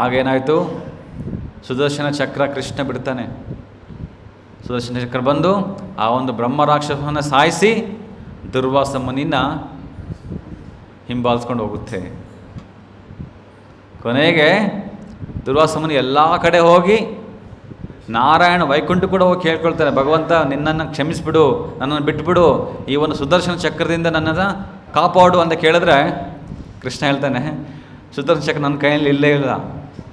ಆಗೇನಾಯಿತು, ಸುದರ್ಶನ ಚಕ್ರ ಕೃಷ್ಣ ಬಿಡ್ತಾನೆ. ಸುದರ್ಶನ ಚಕ್ರ ಬಂದು ಆ ಒಂದು ಬ್ರಹ್ಮರಾಕ್ಷಸವನ್ನು ಸಾಯಿಸಿ ದುರ್ವಾಸ ಮುನಿನ ಹಿಂಬಾಲಿಸ್ಕೊಂಡು ಹೋಗುತ್ತೆ. ಕೊನೆಗೆ ದುರ್ವಾಸ ಮುನಿ ಎಲ್ಲ ಕಡೆ ಹೋಗಿ ನಾರಾಯಣ ವೈಕುಂಠ ಕೂಡ ಹೋಗಿ ಕೇಳ್ಕೊಳ್ತಾನೆ, ಭಗವಂತ ನಿನ್ನನ್ನು ಕ್ಷಮಿಸಿಬಿಡು, ನನ್ನನ್ನು ಬಿಟ್ಬಿಡು, ಈ ಒಂದು ಸುದರ್ಶನ ಚಕ್ರದಿಂದ ನನ್ನನ್ನು ಕಾಪಾಡು ಅಂತ ಕೇಳಿದ್ರೆ ಕೃಷ್ಣ ಹೇಳ್ತಾನೆ, ಸುದರ್ಶನ ಚಕ್ರ ನನ್ನ ಕೈಯಲ್ಲಿ ಇಲ್ಲೇ ಇಲ್ಲ,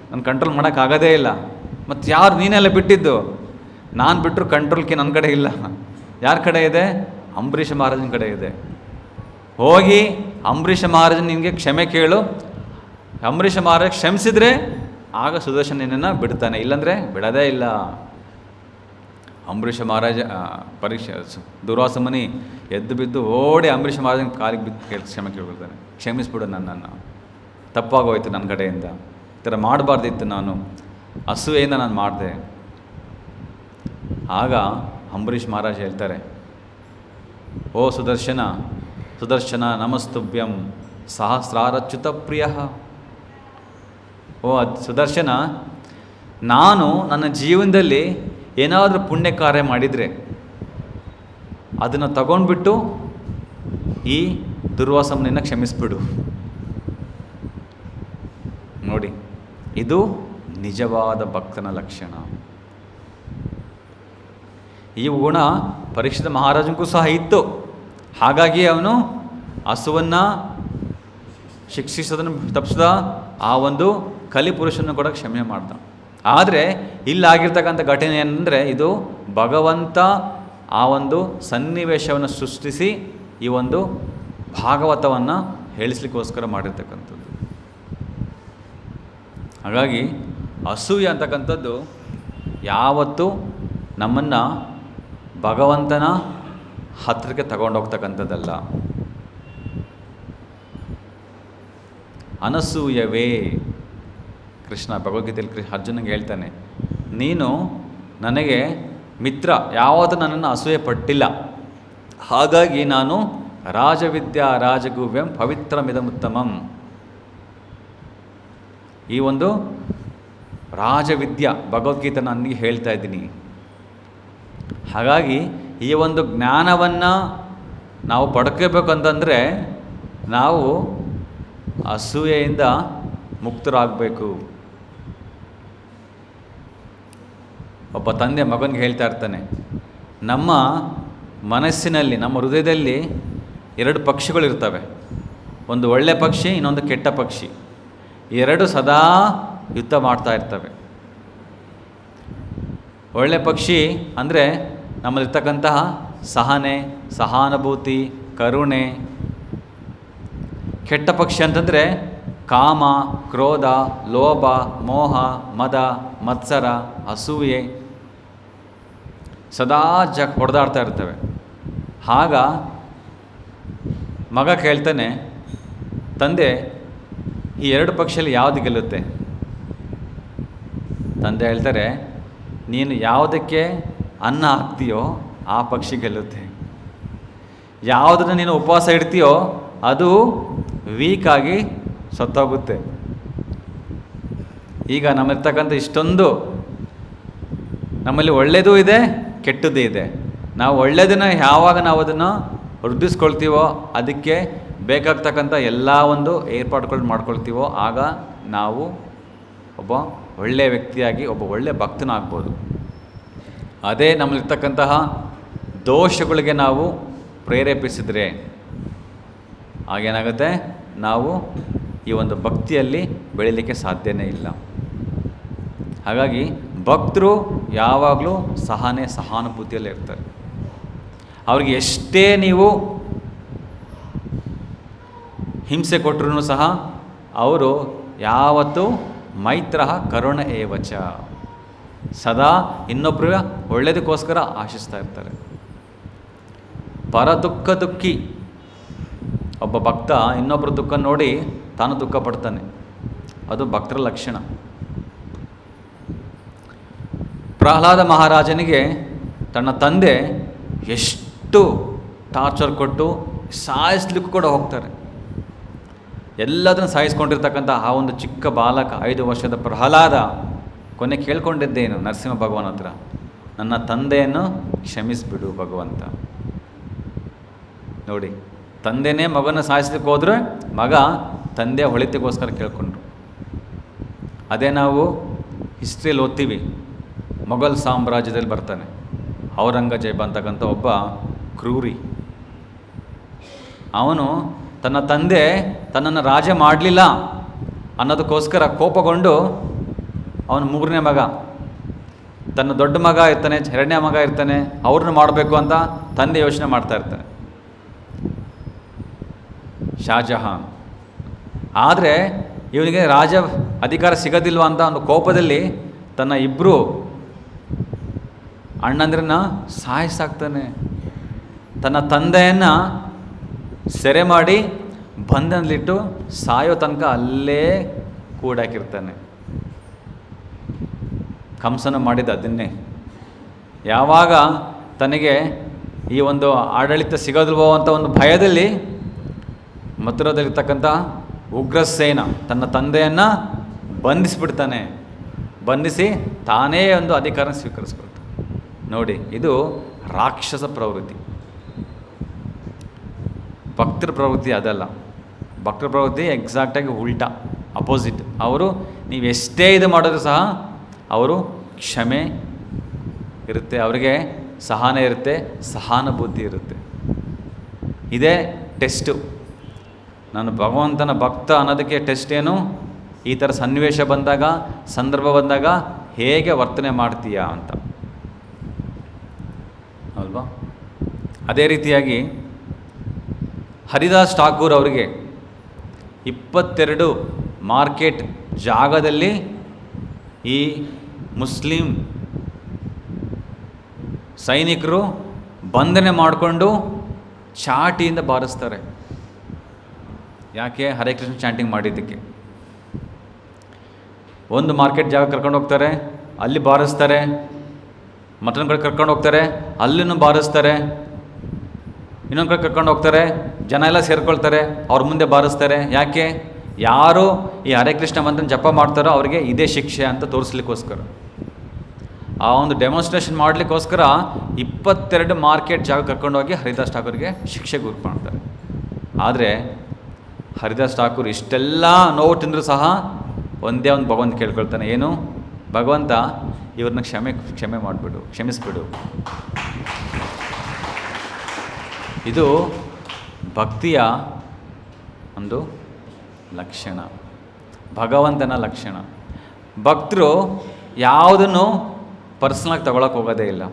ನನ್ನ ಕಂಟ್ರೋಲ್ ಮಾಡೋಕ್ಕಾಗೋದೇ ಇಲ್ಲ. ಮತ್ತು ಯಾರು ನೀನೆಲ್ಲ ಬಿಟ್ಟಿದ್ದು? ನಾನು ಬಿಟ್ಟರು ಕಂಟ್ರೋಲ್ಗೆ ನನ್ನ ಕಡೆ ಇಲ್ಲ. ಯಾರ ಕಡೆ ಇದೆ? ಅಂಬರೀಷ ಮಹಾರಾಜನ ಕಡೆ ಇದೆ. ಹೋಗಿ ಅಂಬರೀಷ ಮಹಾರಾಜನ ನಿನಗೆ ಕ್ಷಮೆ ಕೇಳು, ಅಂಬರೀಷ ಮಹಾರಾಜ ಕ್ಷಮಿಸಿದರೆ ಆಗ ಸುದರ್ಶನ ನಿನ್ನನ್ನು ಬಿಡ್ತಾನೆ, ಇಲ್ಲಾಂದರೆ ಬಿಡೋದೇ ಇಲ್ಲ. ಅಂಬರೀಷ ಮಹಾರಾಜ ದುರ್ವಾಸ ಮುನಿ ಎದ್ದು ಬಿದ್ದು ಓಡಿ ಅಂಬರೀಷ ಮಹಾರಾಜನ ಕಾಲಿಗೆ ಬಿದ್ದು ಕ್ಷಮೆ ಕೇಳ್ಕೊಳ್ತಾನೆ, ಕ್ಷಮಿಸ್ಬಿಡು, ನನ್ನನ್ನು ತಪ್ಪಾಗೋಯ್ತು ನನ್ನ ಕಡೆಯಿಂದ, ಈ ಥರ ಮಾಡಬಾರ್ದಿತ್ತು, ನಾನು ಅಸೂಯೆಯಿಂದ ನಾನು ಮಾಡಿದೆ. ಆಗ ಅಂಬರೀಷ್ ಮಹಾರಾಜ ಹೇಳ್ತಾರೆ, ಓ ಸುದರ್ಶನ, ಸುದರ್ಶನ ನಮಸ್ತುಭ್ಯಂ ಸಹಸ್ರಾರಚ್ಯುತ ಪ್ರಿಯ. ಓ ಸುದರ್ಶನ, ನಾನು ನನ್ನ ಜೀವನದಲ್ಲಿ ಏನಾದರೂ ಪುಣ್ಯ ಕಾರ್ಯ ಮಾಡಿದರೆ ಅದನ್ನು ತಗೊಂಡ್ಬಿಟ್ಟು ಈ ದುರ್ವಾಸನನ್ನು ಕ್ಷಮಿಸ್ಬಿಡು. ನೋಡಿ, ಇದು ನಿಜವಾದ ಭಕ್ತನ ಲಕ್ಷಣ. ಈ ಗುಣ ಪರೀಕ್ಷಿತ ಮಹಾರಾಜನಿಗೂ ಸಹ ಇತ್ತು. ಹಾಗಾಗಿ ಅವನು ಹಸುವನ್ನು ಶಿಕ್ಷಿಸೋದನ್ನು ತಪ್ಪಿಸಿದ, ಆ ಒಂದು ಕಲಿಪುರುಷನ್ನು ಕೂಡ ಕ್ಷಮೆ ಮಾಡ್ದ. ಆದರೆ ಇಲ್ಲಾಗಿರ್ತಕ್ಕಂಥ ಘಟನೆ ಏನಂದರೆ, ಇದು ಭಗವಂತ ಆ ಒಂದು ಸನ್ನಿವೇಶವನ್ನು ಸೃಷ್ಟಿಸಿ ಈ ಒಂದು ಭಾಗವತವನ್ನು ಹೇಳಿಸ್ಲಿಕ್ಕೋಸ್ಕರ ಮಾಡಿರ್ತಕ್ಕಂಥದ್ದು. ಹಾಗಾಗಿ ಅಸೂಯೆ ಅಂತಕ್ಕಂಥದ್ದು ಯಾವತ್ತೂ ನಮ್ಮನ್ನು ಭಗವಂತನ ಹತ್ತಿರಕ್ಕೆ ತಗೊಂಡೋಗ್ತಕ್ಕಂಥದ್ದಲ್ಲ. ಅನಸೂಯವೇ ಕೃಷ್ಣ ಭಗವದ್ಗೀತೆಯಲ್ಲಿ ಅರ್ಜುನಿಗೆ ಹೇಳ್ತಾನೆ, ನೀನು ನನಗೆ ಮಿತ್ರ, ಯಾವತ್ತೂ ನನ್ನನ್ನು ಅಸೂಯೆ ಪಟ್ಟಿಲ್ಲ, ಹಾಗಾಗಿ ನಾನು ರಾಜವಿದ್ಯಾ ರಾಜಗುವ್ಯಂ ಪವಿತ್ರಮಿದಮುತ್ತಮಂ. ಈ ಒಂದು ರಾಜವಿದ್ಯಾ ಭಗವದ್ಗೀತೆ ನನಗೆ ಹೇಳ್ತಾ ಇದ್ದೀನಿ. ಹಾಗಾಗಿ ಈ ಒಂದು ಜ್ಞಾನವನ್ನು ನಾವು ಪಡ್ಕೋಬೇಕಂತಂದರೆ ನಾವು ಅಸೂಯೆಯಿಂದ ಮುಕ್ತರಾಗಬೇಕು. ಒಬ್ಬ ತಂದೆ ಮಗನಿಗೆ ಹೇಳ್ತಾ ಇರ್ತಾನೆ, ನಮ್ಮ ಮನಸ್ಸಿನಲ್ಲಿ, ನಮ್ಮ ಹೃದಯದಲ್ಲಿ ಎರಡು ಪಕ್ಷಿಗಳಿರ್ತವೆ, ಒಂದು ಒಳ್ಳೆ ಪಕ್ಷಿ, ಇನ್ನೊಂದು ಕೆಟ್ಟ ಪಕ್ಷಿ. ಎರಡು ಸದಾ ಯುದ್ಧ ಮಾಡ್ತಾ ಇರ್ತವೆ. ಒಳ್ಳೆ ಪಕ್ಷಿ ಅಂದರೆ ನಮ್ಮಲ್ಲಿರ್ತಕ್ಕಂತಹ ಸಹನೆ, ಸಹಾನುಭೂತಿ, ಕರುಣೆ. ಕೆಟ್ಟ ಪಕ್ಷಿ ಅಂತಂದರೆ ಕಾಮ, ಕ್ರೋಧ, ಲೋಭ, ಮೋಹ, ಮದ, ಮತ್ಸರ, ಅಸೂಯೆ ಸದಾ ಹೊಡೆದಾಡ್ತಾ ಇರ್ತವೆ. ಆಗ ಮಗ ಕೇಳ್ತಾನೆ, ತಂದೆ ಈ ಎರಡು ಪಕ್ಷಿಯಲ್ಲಿ ಯಾವುದು ಗೆಲ್ಲುತ್ತೆ? ತಂದೆ ಹೇಳ್ತಾರೆ, ನೀನು ಯಾವುದಕ್ಕೆ ಅನ್ನ ಹಾಕ್ತೀಯೋ ಆ ಪಕ್ಷಿ ಗೆಲ್ಲುತ್ತೆ, ಯಾವುದನ್ನು ನೀನು ಉಪವಾಸ ಇಡ್ತೀಯೋ ಅದು ವೀಕಾಗಿ ಸತ್ತೋಗುತ್ತೆ. ಈಗ ನಮ್ಮಿರ್ತಕ್ಕಂಥ ಇಷ್ಟೊಂದು ನಮ್ಮಲ್ಲಿ ಒಳ್ಳೆಯದೂ ಇದೆ, ಕೆಟ್ಟದ್ದು ಇದೆ. ನಾವು ಒಳ್ಳೆಯದನ್ನು ಯಾವಾಗ ನಾವು ಅದನ್ನು ವೃದ್ಧಿಸ್ಕೊಳ್ತೀವೋ, ಅದಕ್ಕೆ ಬೇಕಾಗ್ತಕ್ಕಂಥ ಎಲ್ಲ ಒಂದು ಏರ್ಪಾಡುಗಳು ಮಾಡ್ಕೊಳ್ತೀವೋ, ಆಗ ನಾವು ಒಬ್ಬ ಒಳ್ಳೆಯ ವ್ಯಕ್ತಿಯಾಗಿ ಒಬ್ಬ ಒಳ್ಳೆಯ ಭಕ್ತನಾಗ್ಬೋದು. ಅದೇ ನಮ್ಮಲ್ಲಿರ್ತಕ್ಕಂತಹ ದೋಷಗಳಿಗೆ ನಾವು ಪ್ರೇರೇಪಿಸಿದರೆ ಆಗೇನಾಗುತ್ತೆ, ನಾವು ಈ ಒಂದು ಭಕ್ತಿಯಲ್ಲಿ ಬೆಳೀಲಿಕ್ಕೆ ಸಾಧ್ಯನೇ ಇಲ್ಲ. ಹಾಗಾಗಿ ಭಕ್ತರು ಯಾವಾಗಲೂ ಸಹನೆ, ಸಹಾನುಭೂತಿಯಲ್ಲಿ ಇರ್ತಾರೆ. ಅವ್ರಿಗೆ ಎಷ್ಟೇ ನೀವು ಹಿಂಸೆ ಕೊಟ್ಟರೂ ಸಹ ಅವರು ಯಾವತ್ತೂ ಮೈತ್ರ ಕರುಣ ಏವಚ, ಸದಾ ಇನ್ನೊಬ್ಬರ ಒಳ್ಳೆಯದಕ್ಕೋಸ್ಕರ ಆಶಿಸ್ತಾ ಇರ್ತಾರೆ. ಪರ ದುಃಖ ದುಃಖಿ. ಒಬ್ಬ ಭಕ್ತ ಇನ್ನೊಬ್ಬರ ದುಃಖ ನೋಡಿ ತಾನು ದುಃಖ ಪಡ್ತಾನೆ. ಅದು ಭಕ್ತರ ಲಕ್ಷಣ. ಪ್ರಹ್ಲಾದ ಮಹಾರಾಜನಿಗೆ ತನ್ನ ತಂದೆ ಎಷ್ಟು ಟಾರ್ಚರ್ ಕೊಟ್ಟು ಸಾಯಿಸ್ಲಿಕ್ಕೂ ಕೂಡ ಹೋಗ್ತಾರೆ. ಎಲ್ಲದನ್ನು ಸಾಯಿಸ್ಕೊಂಡಿರ್ತಕ್ಕಂಥ ಆ ಒಂದು ಚಿಕ್ಕ ಬಾಲಕ 5 ವರ್ಷದ ಪ್ರಹ್ಲಾದ ಕೊನೆ ಕೇಳ್ಕೊಂಡಿದ್ದೇನು ನರಸಿಂಹ ಭಗವಾನ್ ಹತ್ರ, ನನ್ನ ತಂದೆಯನ್ನು ಕ್ಷಮಿಸಿಬಿಡು ಭಗವಂತ. ನೋಡಿ, ತಂದೆನೇ ಮಗನ ಸಾಯಿಸ್ಲಿಕ್ಕೆ ಹೋದ್ರೆ ಮಗ ತಂದೆಯ ಹೊಳಿತಿಗೋಸ್ಕರ ಕೇಳ್ಕೊಂಡ್ರು. ಅದೇ ನಾವು ಹಿಸ್ಟ್ರಿಯಲ್ಲಿ ಓದ್ತೀವಿ, ಮೊಘಲ್ ಸಾಮ್ರಾಜ್ಯದಲ್ಲಿ ಬರ್ತಾನೆ ಔರಂಗಜೇಬ ಅಂತಕ್ಕಂಥ ಒಬ್ಬ ಕ್ರೂರಿ. ಅವನು ತನ್ನ ತಂದೆ ತನ್ನನ್ನು ರಾಜ ಮಾಡಲಿಲ್ಲ ಅನ್ನೋದಕ್ಕೋಸ್ಕರ ಕೋಪಗೊಂಡು ಅವನು 3ನೇ ಮಗ, ತನ್ನ ದೊಡ್ಡ ಮಗ ಇರ್ತಾನೆ, 2ನೇ ಮಗ ಇರ್ತಾನೆ, ಅವ್ರನ್ನ ಮಾಡಬೇಕು ಅಂತ ತಂದೆ ಯೋಚನೆ ಮಾಡ್ತಾ ಇರ್ತಾನೆ, ಶಾಜಹಾನ್. ಆದರೆ ಇವನಿಗೆ ರಾಜ ಅಧಿಕಾರ ಸಿಗೋದಿಲ್ವ ಅಂತ ಒಂದು ಕೋಪದಲ್ಲಿ ತನ್ನ 2 ಅಣ್ಣಂದ್ರನ್ನ ಸಾಯಿಸಾಕ್ತಾನೆ. ತನ್ನ ತಂದೆಯನ್ನು ಸೆರೆ ಮಾಡಿ ಬಂಧನದಲ್ಲಿಟ್ಟು ಸಾಯೋ ತನಕ ಅಲ್ಲೇ ಕೂಡಾಕಿರ್ತಾನೆ. ಕಂಸನ ಮಾಡಿದ ಅದನ್ನೇ. ಯಾವಾಗ ತನಗೆ ಈ ಒಂದು ಆಡಳಿತ ಸಿಗೋದಿಲ್ವೋ ಅಂತ ಒಂದು ಭಯದಲ್ಲಿ ಮಥುರದಲ್ಲಿರ್ತಕ್ಕಂಥ ಉಗ್ರಸೇನ ತನ್ನ ತಂದೆಯನ್ನು ಬಂಧಿಸಿಬಿಡ್ತಾನೆ. ಬಂಧಿಸಿ ತಾನೇ ಒಂದು ಅಧಿಕಾರ ಸ್ವೀಕರಿಸ್ಕೊಳ್ತಾನೆ. ನೋಡಿ, ಇದು ರಾಕ್ಷಸ ಪ್ರವೃತ್ತಿ. ಭಕ್ತರ ಪ್ರವೃತ್ತಿ ಅದಲ್ಲ. ಭಕ್ತರ ಪ್ರವೃತ್ತಿ ಎಕ್ಸಾಕ್ಟಾಗಿ ಉಲ್ಟಾ, ಅಪೋಸಿಟ್. ಅವರು ನೀವು ಎಷ್ಟೇ ಇದು ಮಾಡಿದ್ರು ಸಹ ಅವರು ಕ್ಷಮೆ ಇರುತ್ತೆ, ಅವರಿಗೆ ಸಹನೆ ಇರುತ್ತೆ, ಸಹಾನುಭೂತಿ ಇರುತ್ತೆ. ಇದೇ ಟೆಸ್ಟು. ನಾನು ಭಗವಂತನ ಭಕ್ತ ಅನ್ನೋದಕ್ಕೆ ಟೆಸ್ಟ್ ಏನು? ಈ ಥರ ಸನ್ನಿವೇಶ ಬಂದಾಗ, ಸಂದರ್ಭ ಬಂದಾಗ ಹೇಗೆ ವರ್ತನೆ ಮಾಡ್ತೀಯಾ ಅಂತ, ಅಲ್ವಾ? ಅದೇ ರೀತಿಯಾಗಿ ಹರಿದಾಸ್ ಠಾಕೂರ್ ಅವರಿಗೆ 22 ಮಾರ್ಕೆಟ್ ಜಾಗದಲ್ಲಿ ಈ ಮುಸ್ಲಿಂ ಸೈನಿಕರು ಬಂಧನೆ ಮಾಡಿಕೊಂಡು ಚಾಟಿಯಿಂದ ಬಾರಿಸ್ತಾರೆ. ಯಾಕೆ? ಹರೇ ಕೃಷ್ಣ ಚಾಂಟಿಂಗ್ ಮಾಡಿದ್ದಕ್ಕೆ. ಒಂದು ಮಾರ್ಕೆಟ್ ಜಾಗ ಕರ್ಕೊಂಡು ಹೋಗ್ತಾರೆ, ಅಲ್ಲಿ ಬಾರಿಸ್ತಾರೆ. ಮತ್ತೊಂದು ಕಡೆ ಕರ್ಕೊಂಡು ಹೋಗ್ತಾರೆ, ಅಲ್ಲಿನೂ ಬಾರಿಸ್ತಾರೆ. ಇನ್ನೊಂದು ಕಡೆ ಕರ್ಕೊಂಡು ಹೋಗ್ತಾರೆ, ಜನ ಎಲ್ಲ ಸೇರ್ಕೊಳ್ತಾರೆ, ಅವ್ರ ಮುಂದೆ ಬಾರಿಸ್ತಾರೆ. ಯಾಕೆ? ಯಾರು ಈ ಹರೇ ಕೃಷ್ಣ ಮಂತ್ರನ ಜಪ ಮಾಡ್ತಾರೋ ಅವರಿಗೆ ಇದೇ ಶಿಕ್ಷೆ ಅಂತ ತೋರಿಸ್ಲಿಕ್ಕೋಸ್ಕರ, ಆ ಒಂದು ಡೆಮಾನ್ಸ್ಟ್ರೇಷನ್ ಮಾಡಲಿಕ್ಕೋಸ್ಕರ 22 ಮಾರ್ಕೆಟ್ ಜಾಗ ಕರ್ಕೊಂಡೋಗಿ ಹರಿದಾಸ್ ಠಾಕೂರ್ಗೆ ಶಿಕ್ಷೆಗೆ ಗುರಿ ಮಾಡ್ತಾರೆ. ಆದರೆ ಹರಿದಾಸ್ ಠಾಕೂರ್ ಇಷ್ಟೆಲ್ಲ ನೋವು ತಿಂದರೂ ಸಹ ಒಂದೇ ಒಂದು ಭಗವಂತ ಕೇಳ್ಕೊಳ್ತಾನೆ. ಏನು? ಭಗವಂತ, ಇವ್ರನ್ನ ಕ್ಷಮೆ ಮಾಡಿಬಿಡು, ಕ್ಷಮಿಸ್ಬಿಡು. ಇದು ಭಕ್ತಿಯ ಒಂದು ಲಕ್ಷಣ, ಭಗವಂತನ ಲಕ್ಷಣ. ಭಕ್ತರು ಯಾವುದನ್ನು ಪರ್ಸ್ನಲಾಗಿ ತಗೊಳಕ್ಕೆ ಹೋಗೋದೇ ಇಲ್ಲ.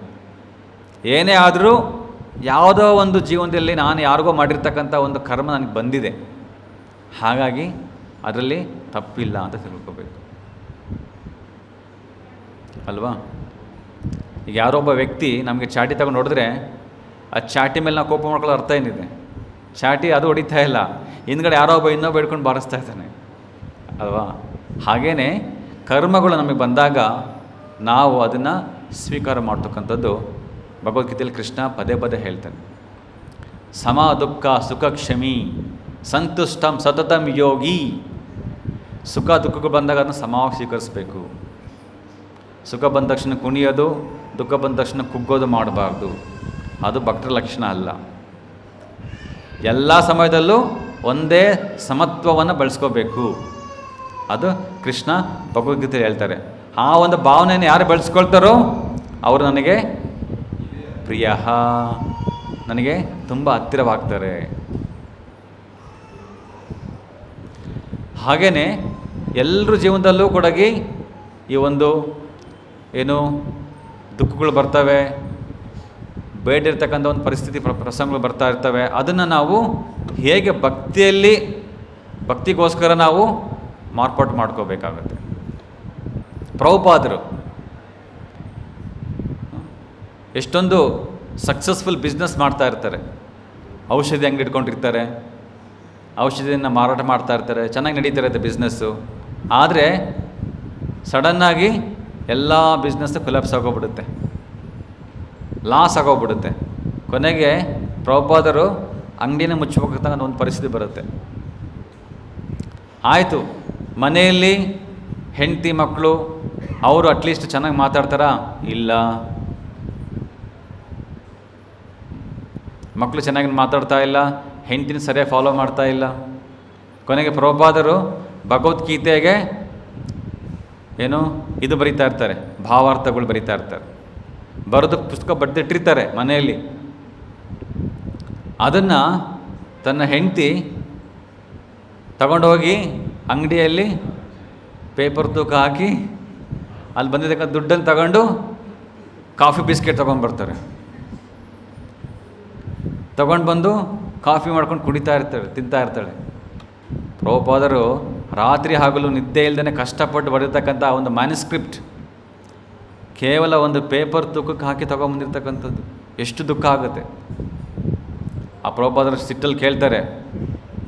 ಏನೇ ಆದರೂ ಯಾವುದೋ ಒಂದು ಜೀವನದಲ್ಲಿ ನಾನು ಯಾರಿಗೋ ಮಾಡಿರ್ತಕ್ಕಂಥ ಒಂದು ಕರ್ಮ ನನಗೆ ಬಂದಿದೆ, ಹಾಗಾಗಿ ಅದರಲ್ಲಿ ತಪ್ಪಿಲ್ಲ ಅಂತ ತಿಳ್ಕೋಬೇಕು, ಅಲ್ವಾ? ಈಗ ಯಾರೊಬ್ಬ ವ್ಯಕ್ತಿ ನಮಗೆ ಚಾಟಿ ತಗೊಂಡು ನೋಡಿದ್ರೆ ಆ ಚಾಟಿ ಮೇಲೆ ನಾವು ಕೋಪ ಮಾಡ್ಕೊಳ್ಳೋ ಅರ್ಥ ಏನಿದೆ? ಚಾಟಿ ಅದು ಹೊಡಿತಾ ಇಲ್ಲ, ಹಿಂದ್ಗಡೆ ಯಾರೋ ಒಬ್ಬ ಇನ್ನೊಬ್ಬ ಹಿಡ್ಕೊಂಡು ಬಾರಿಸ್ತಾ ಇದ್ದಾನೆ, ಅಲ್ವಾ? ಹಾಗೇ ಕರ್ಮಗಳು ನಮಗೆ ಬಂದಾಗ ನಾವು ಅದನ್ನು ಸ್ವೀಕಾರ ಮಾಡ್ತಕ್ಕಂಥದ್ದು ಭಗವದ್ಗೀತೆಯಲ್ಲಿ ಕೃಷ್ಣ ಪದೇ ಪದೇ ಹೇಳ್ತಾನೆ. ಸಮ ದುಃಖ ಸುಖ ಕ್ಷಮಿ ಸಂತುಷ್ಟಂ ಸತತಂ ಯೋಗಿ. ಸುಖ ದುಃಖಗಳು ಬಂದಾಗ ಅದನ್ನು ಸಮವಾಗಿ ಸ್ವೀಕರಿಸಬೇಕು. ಸುಖ ಬಂದ ತಕ್ಷಣ ಕುಣಿಯೋದು, ದುಃಖ ಬಂದ ತಕ್ಷಣ ಕುಗ್ಗೋದು ಮಾಡಬಾರ್ದು. ಅದು ಭಕ್ತರ ಲಕ್ಷಣ ಅಲ್ಲ. ಎಲ್ಲ ಸಮಯದಲ್ಲೂ ಒಂದೇ ಸಮತ್ವವನ್ನು ಬಳಸ್ಕೋಬೇಕು. ಅದು ಕೃಷ್ಣ ಭಗವದ್ಗೀತೆಯಲ್ಲಿ ಹೇಳ್ತಾರೆ. ಆ ಒಂದು ಭಾವನೆಯನ್ನು ಯಾರು ಬೆಳೆಸ್ಕೊಳ್ತಾರೋ ಅವರು ನನಗೆ ಪ್ರಿಯ, ನನಗೆ ತುಂಬ ಹತ್ತಿರವಾಗ್ತಾರೆ. ಹಾಗೆಯೇ ಎಲ್ಲರ ಜೀವನದಲ್ಲೂ ಕೂಡ ಈ ಒಂದು ಏನು ದುಃಖಗಳು ಬರ್ತವೆ, ಬೇಡಿರ್ತಕ್ಕಂಥ ಒಂದು ಪರಿಸ್ಥಿತಿ ಪ್ರಸಂಗಗಳು ಬರ್ತಾ ಇರ್ತವೆ. ಅದನ್ನು ನಾವು ಹೇಗೆ ಭಕ್ತಿಗೋಸ್ಕರ ನಾವು ಮಾರ್ಪಾಟು ಮಾಡ್ಕೋಬೇಕಾಗತ್ತೆ. ಪ್ರಭುಪಾದರು ಎಷ್ಟೊಂದು ಸಕ್ಸಸ್ಫುಲ್ ಬಿಸ್ನೆಸ್ ಮಾಡ್ತಾ ಇರ್ತಾರೆ. ಔಷಧಿ ಅಂಗಡಿ ಇಟ್ಕೊಂಡಿರ್ತಾರೆ, ಔಷಧಿಯನ್ನು ಮಾರಾಟ ಮಾಡ್ತಾ ಇರ್ತಾರೆ, ಚೆನ್ನಾಗಿ ನಡೀತಾ ಇರುತ್ತೆ ಬಿಸ್ನೆಸ್ಸು. ಆದರೆ ಸಡನ್ನಾಗಿ ಎಲ್ಲ ಬಿಸ್ನೆಸ್ಸು ಕೊಲ್ಯಾಪ್ಸ್ ಆಗೋಗ್ಬಿಡುತ್ತೆ, ಲಾಸ್ ಆಗೋಗ್ಬಿಡುತ್ತೆ. ಕೊನೆಗೆ ಪ್ರಭುಪಾದರು ಅಂಗಡಿನ ಮುಚ್ಚಬೇಕಂತ ಒಂದು ಪರಿಸ್ಥಿತಿ ಬರುತ್ತೆ. ಆಯಿತು, ಮನೆಯಲ್ಲಿ ಹೆಂಡತಿ ಮಕ್ಕಳು ಅವರು ಅಟ್ಲೀಸ್ಟ್ ಚೆನ್ನಾಗಿ ಮಾತಾಡ್ತಾರಾ? ಇಲ್ಲ. ಮಕ್ಕಳು ಚೆನ್ನಾಗಿ ಮಾತಾಡ್ತಾ ಇಲ್ಲ, ಹೆಂಡತಿನ ಸರಿಯಾಗಿ ಫಾಲೋ ಮಾಡ್ತಾ ಇಲ್ಲ. ಕೊನೆಗೆ ಪ್ರಭುಪಾದರು ಭಗವದ್ಗೀತೆಗೆ ಏನು ಇದು ಬರೀತಾ ಇರ್ತಾರೆ, ಭಾವಾರ್ಥಗಳು ಬರೀತಾ ಇರ್ತಾರೆ. ಬರೆದು ಪುಸ್ತಕ ಬರೆದಿಟ್ಟಿರ್ತಾರೆ ಮನೆಯಲ್ಲಿ. ಅದನ್ನು ತನ್ನ ಹೆಂಡತಿ ತಗೊಂಡೋಗಿ ಅಂಗಡಿಯಲ್ಲಿ ಪೇಪರ್ ತೂಕ ಹಾಕಿ ಅಲ್ಲಿ ಬಂದಿದ್ದಕ್ಕಂಥ ದುಡ್ಡನ್ನು ತಗೊಂಡು ಕಾಫಿ ಬಿಸ್ಕೆಟ್ ತೊಗೊಂಡ್ಬರ್ತಾರೆ. ತೊಗೊಂಡು ಬಂದು ಕಾಫಿ ಮಾಡ್ಕೊಂಡು ಕುಡಿತಾ ಇರ್ತಾಳೆ, ತಿಂತಾ ಇರ್ತಾಳೆ. ಪ್ರಭುಪಾದರು ರಾತ್ರಿ ಹಗಲು ನಿದ್ದೆ ಇಲ್ಲದೇ ಕಷ್ಟಪಟ್ಟು ಬರೆದಿರ್ತಕ್ಕಂಥ ಒಂದು ಮ್ಯಾನುಸ್ಕ್ರಿಪ್ಟ್ ಕೇವಲ ಒಂದು ಪೇಪರ್ ತೂಕಕ್ಕೆ ಹಾಕಿ ತೊಗೊಂಬಂದಿರ್ತಕ್ಕಂಥದ್ದು. ಎಷ್ಟು ದುಃಖ ಆಗುತ್ತೆ. ಆ ಪ್ರಭುಪಾದರು ಸಿಟ್ಟಲ್ಲಿ ಕೇಳ್ತಾರೆ,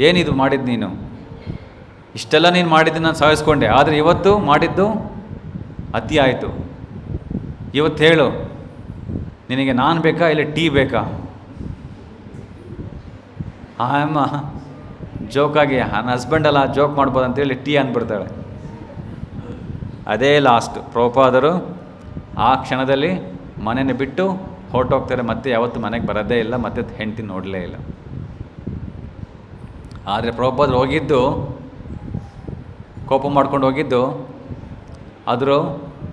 ಏನಿದು ಮಾಡಿದ್ದು ನೀನು? ಇಷ್ಟೆಲ್ಲ ನೀನು ಮಾಡಿದ್ದು ನಾನು ಸಹಿಸ್ಕೊಂಡೆ, ಆದರೆ ಇವತ್ತು ಮಾಡಿದ್ದು ಅತಿ ಆಯಿತು. ಇವತ್ತು ಹೇಳು, ನಿನಗೆ ನಾನು ಬೇಕಾ ಇಲ್ಲ ಟೀ ಬೇಕಾ? ಅಮ್ಮ ಜೋಕಾಗಿ ನನ್ನ ಹಸ್ಬೆಂಡಲ್ಲ ಜೋಕ್ ಮಾಡ್ಬೋದು ಅಂತೇಳಿ ಟೀ ಅಂದ್ಬಿಡ್ತಾಳೆ. ಅದೇ ಲಾಸ್ಟ್. ಪ್ರಭುಪಾದರು ಆ ಕ್ಷಣದಲ್ಲಿ ಮನೆಯನ್ನು ಬಿಟ್ಟು ಹೊರಟೋಗ್ತಾರೆ. ಮತ್ತೆ ಯಾವತ್ತು ಮನೆಗೆ ಬರೋದೇ ಇಲ್ಲ, ಮತ್ತೆ ಹೆಂಡತಿ ನೋಡಲೇ ಇಲ್ಲ. ಆದರೆ ಪ್ರಭುಪಾದರು ಹೋಗಿದ್ದು, ಕೋಪ ಮಾಡ್ಕೊಂಡು ಹೋಗಿದ್ದು,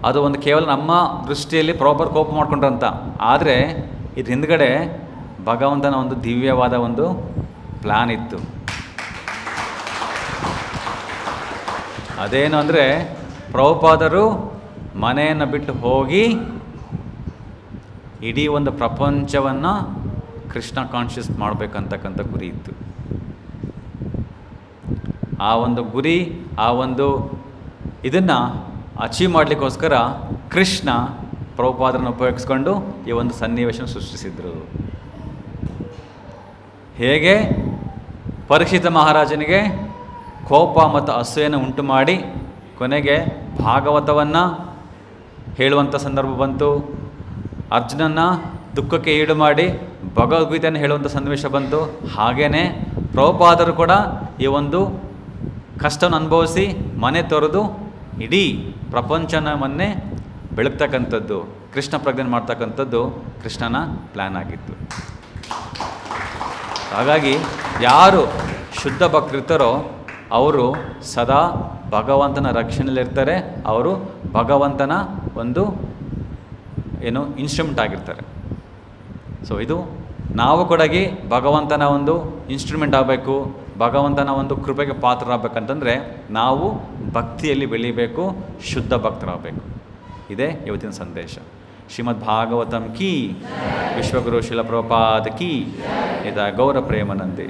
ಅದು ಒಂದು ಕೇವಲ ನಮ್ಮ ದೃಷ್ಟಿಯಲ್ಲಿ ಪ್ರಭುಪಾದರು ಕೋಪ ಮಾಡ್ಕೊಂಡ್ರಂತ. ಆದರೆ ಇದ್ರ ಹಿಂದ್ಗಡೆ ಭಗವಂತನ ಒಂದು ದಿವ್ಯವಾದ ಒಂದು ಪ್ಲ್ಯಾನ್ ಇತ್ತು. ಅದೇನು ಅಂದರೆ ಪ್ರಭುಪಾದರು ಮನೆಯನ್ನು ಬಿಟ್ಟು ಹೋಗಿ ಇಡೀ ಒಂದು ಪ್ರಪಂಚವನ್ನು ಕೃಷ್ಣ ಕಾನ್ಷಿಯಸ್ ಮಾಡಬೇಕಂತಕ್ಕಂಥ ಗುರಿ ಇತ್ತು. ಆ ಒಂದು ಗುರಿ, ಆ ಒಂದು ಇದನ್ನು ಅಚೀವ್ ಮಾಡಲಿಕ್ಕೋಸ್ಕರ ಕೃಷ್ಣ ಪ್ರಭುಪಾದರನ್ನು ಉಪಯೋಗಿಸ್ಕೊಂಡು ಈ ಒಂದು ಸನ್ನಿವೇಶ ಸೃಷ್ಟಿಸಿದರು. ಹೇಗೆ ಪರೀಕ್ಷಿತ ಮಹಾರಾಜನಿಗೆ ಕೋಪ ಮತ್ತು ಅಸೂಯೆಯನ್ನು ಉಂಟು ಮಾಡಿ ಕೊನೆಗೆ ಭಾಗವತವನ್ನು ಹೇಳುವಂಥ ಸಂದರ್ಭ ಬಂತು. ಅರ್ಜುನನ ದುಃಖಕ್ಕೆ ಈಡು ಮಾಡಿ ಭಗವದ್ಗೀತೆಯನ್ನು ಹೇಳುವಂಥ ಸನ್ನಿವೇಶ ಬಂತು. ಹಾಗೆಯೇ ಪ್ರಭುಪಾದರು ಕೂಡ ಈ ಒಂದು ಕಷ್ಟವನ್ನು ಅನುಭವಿಸಿ ಮನೆ ತೊರೆದು ಇಡೀ ಪ್ರಪಂಚವನ್ನೇ ಬೆಳಗ್ತಕ್ಕಂಥದ್ದು, ಕೃಷ್ಣ ಪ್ರಜ್ಞೆ ಮಾಡ್ತಕ್ಕಂಥದ್ದು ಕೃಷ್ಣನ ಪ್ಲ್ಯಾನ್ ಆಗಿತ್ತು. ಹಾಗಾಗಿ ಯಾರು ಶುದ್ಧ ಭಕ್ತರಿರ್ತಾರೋ ಅವರು ಸದಾ ಭಗವಂತನ ರಕ್ಷಣೆಯಲ್ಲಿರ್ತಾರೆ. ಅವರು ಭಗವಂತನ ಒಂದು ಇನ್ಸ್ಟ್ರೂಮೆಂಟ್ ಆಗಿರ್ತಾರೆ. ಸೊ ಇದು ನಾವು ಕೂಡ ಭಗವಂತನ ಒಂದು ಇನ್ಸ್ಟ್ರೂಮೆಂಟ್ ಆಗಬೇಕು, ಭಗವಂತನ ಒಂದು ಕೃಪೆಗೆ ಪಾತ್ರರಾಗಬೇಕಂತಂದರೆ ನಾವು ಭಕ್ತಿಯಲ್ಲಿ ಬೆಳೀಬೇಕು, ಶುದ್ಧ ಭಕ್ತರಾಗಬೇಕು. ಇದೇ ಇವತ್ತಿನ ಸಂದೇಶ. ಶ್ರೀಮದ್ ಭಾಗವತಂ ಕೀ, ವಿಶ್ವಗುರು ಶಿಲ ಪ್ರಭುಪಾದ ಕೀ, ಇದ ಗೌರ ಪ್ರೇಮನಂದಿ.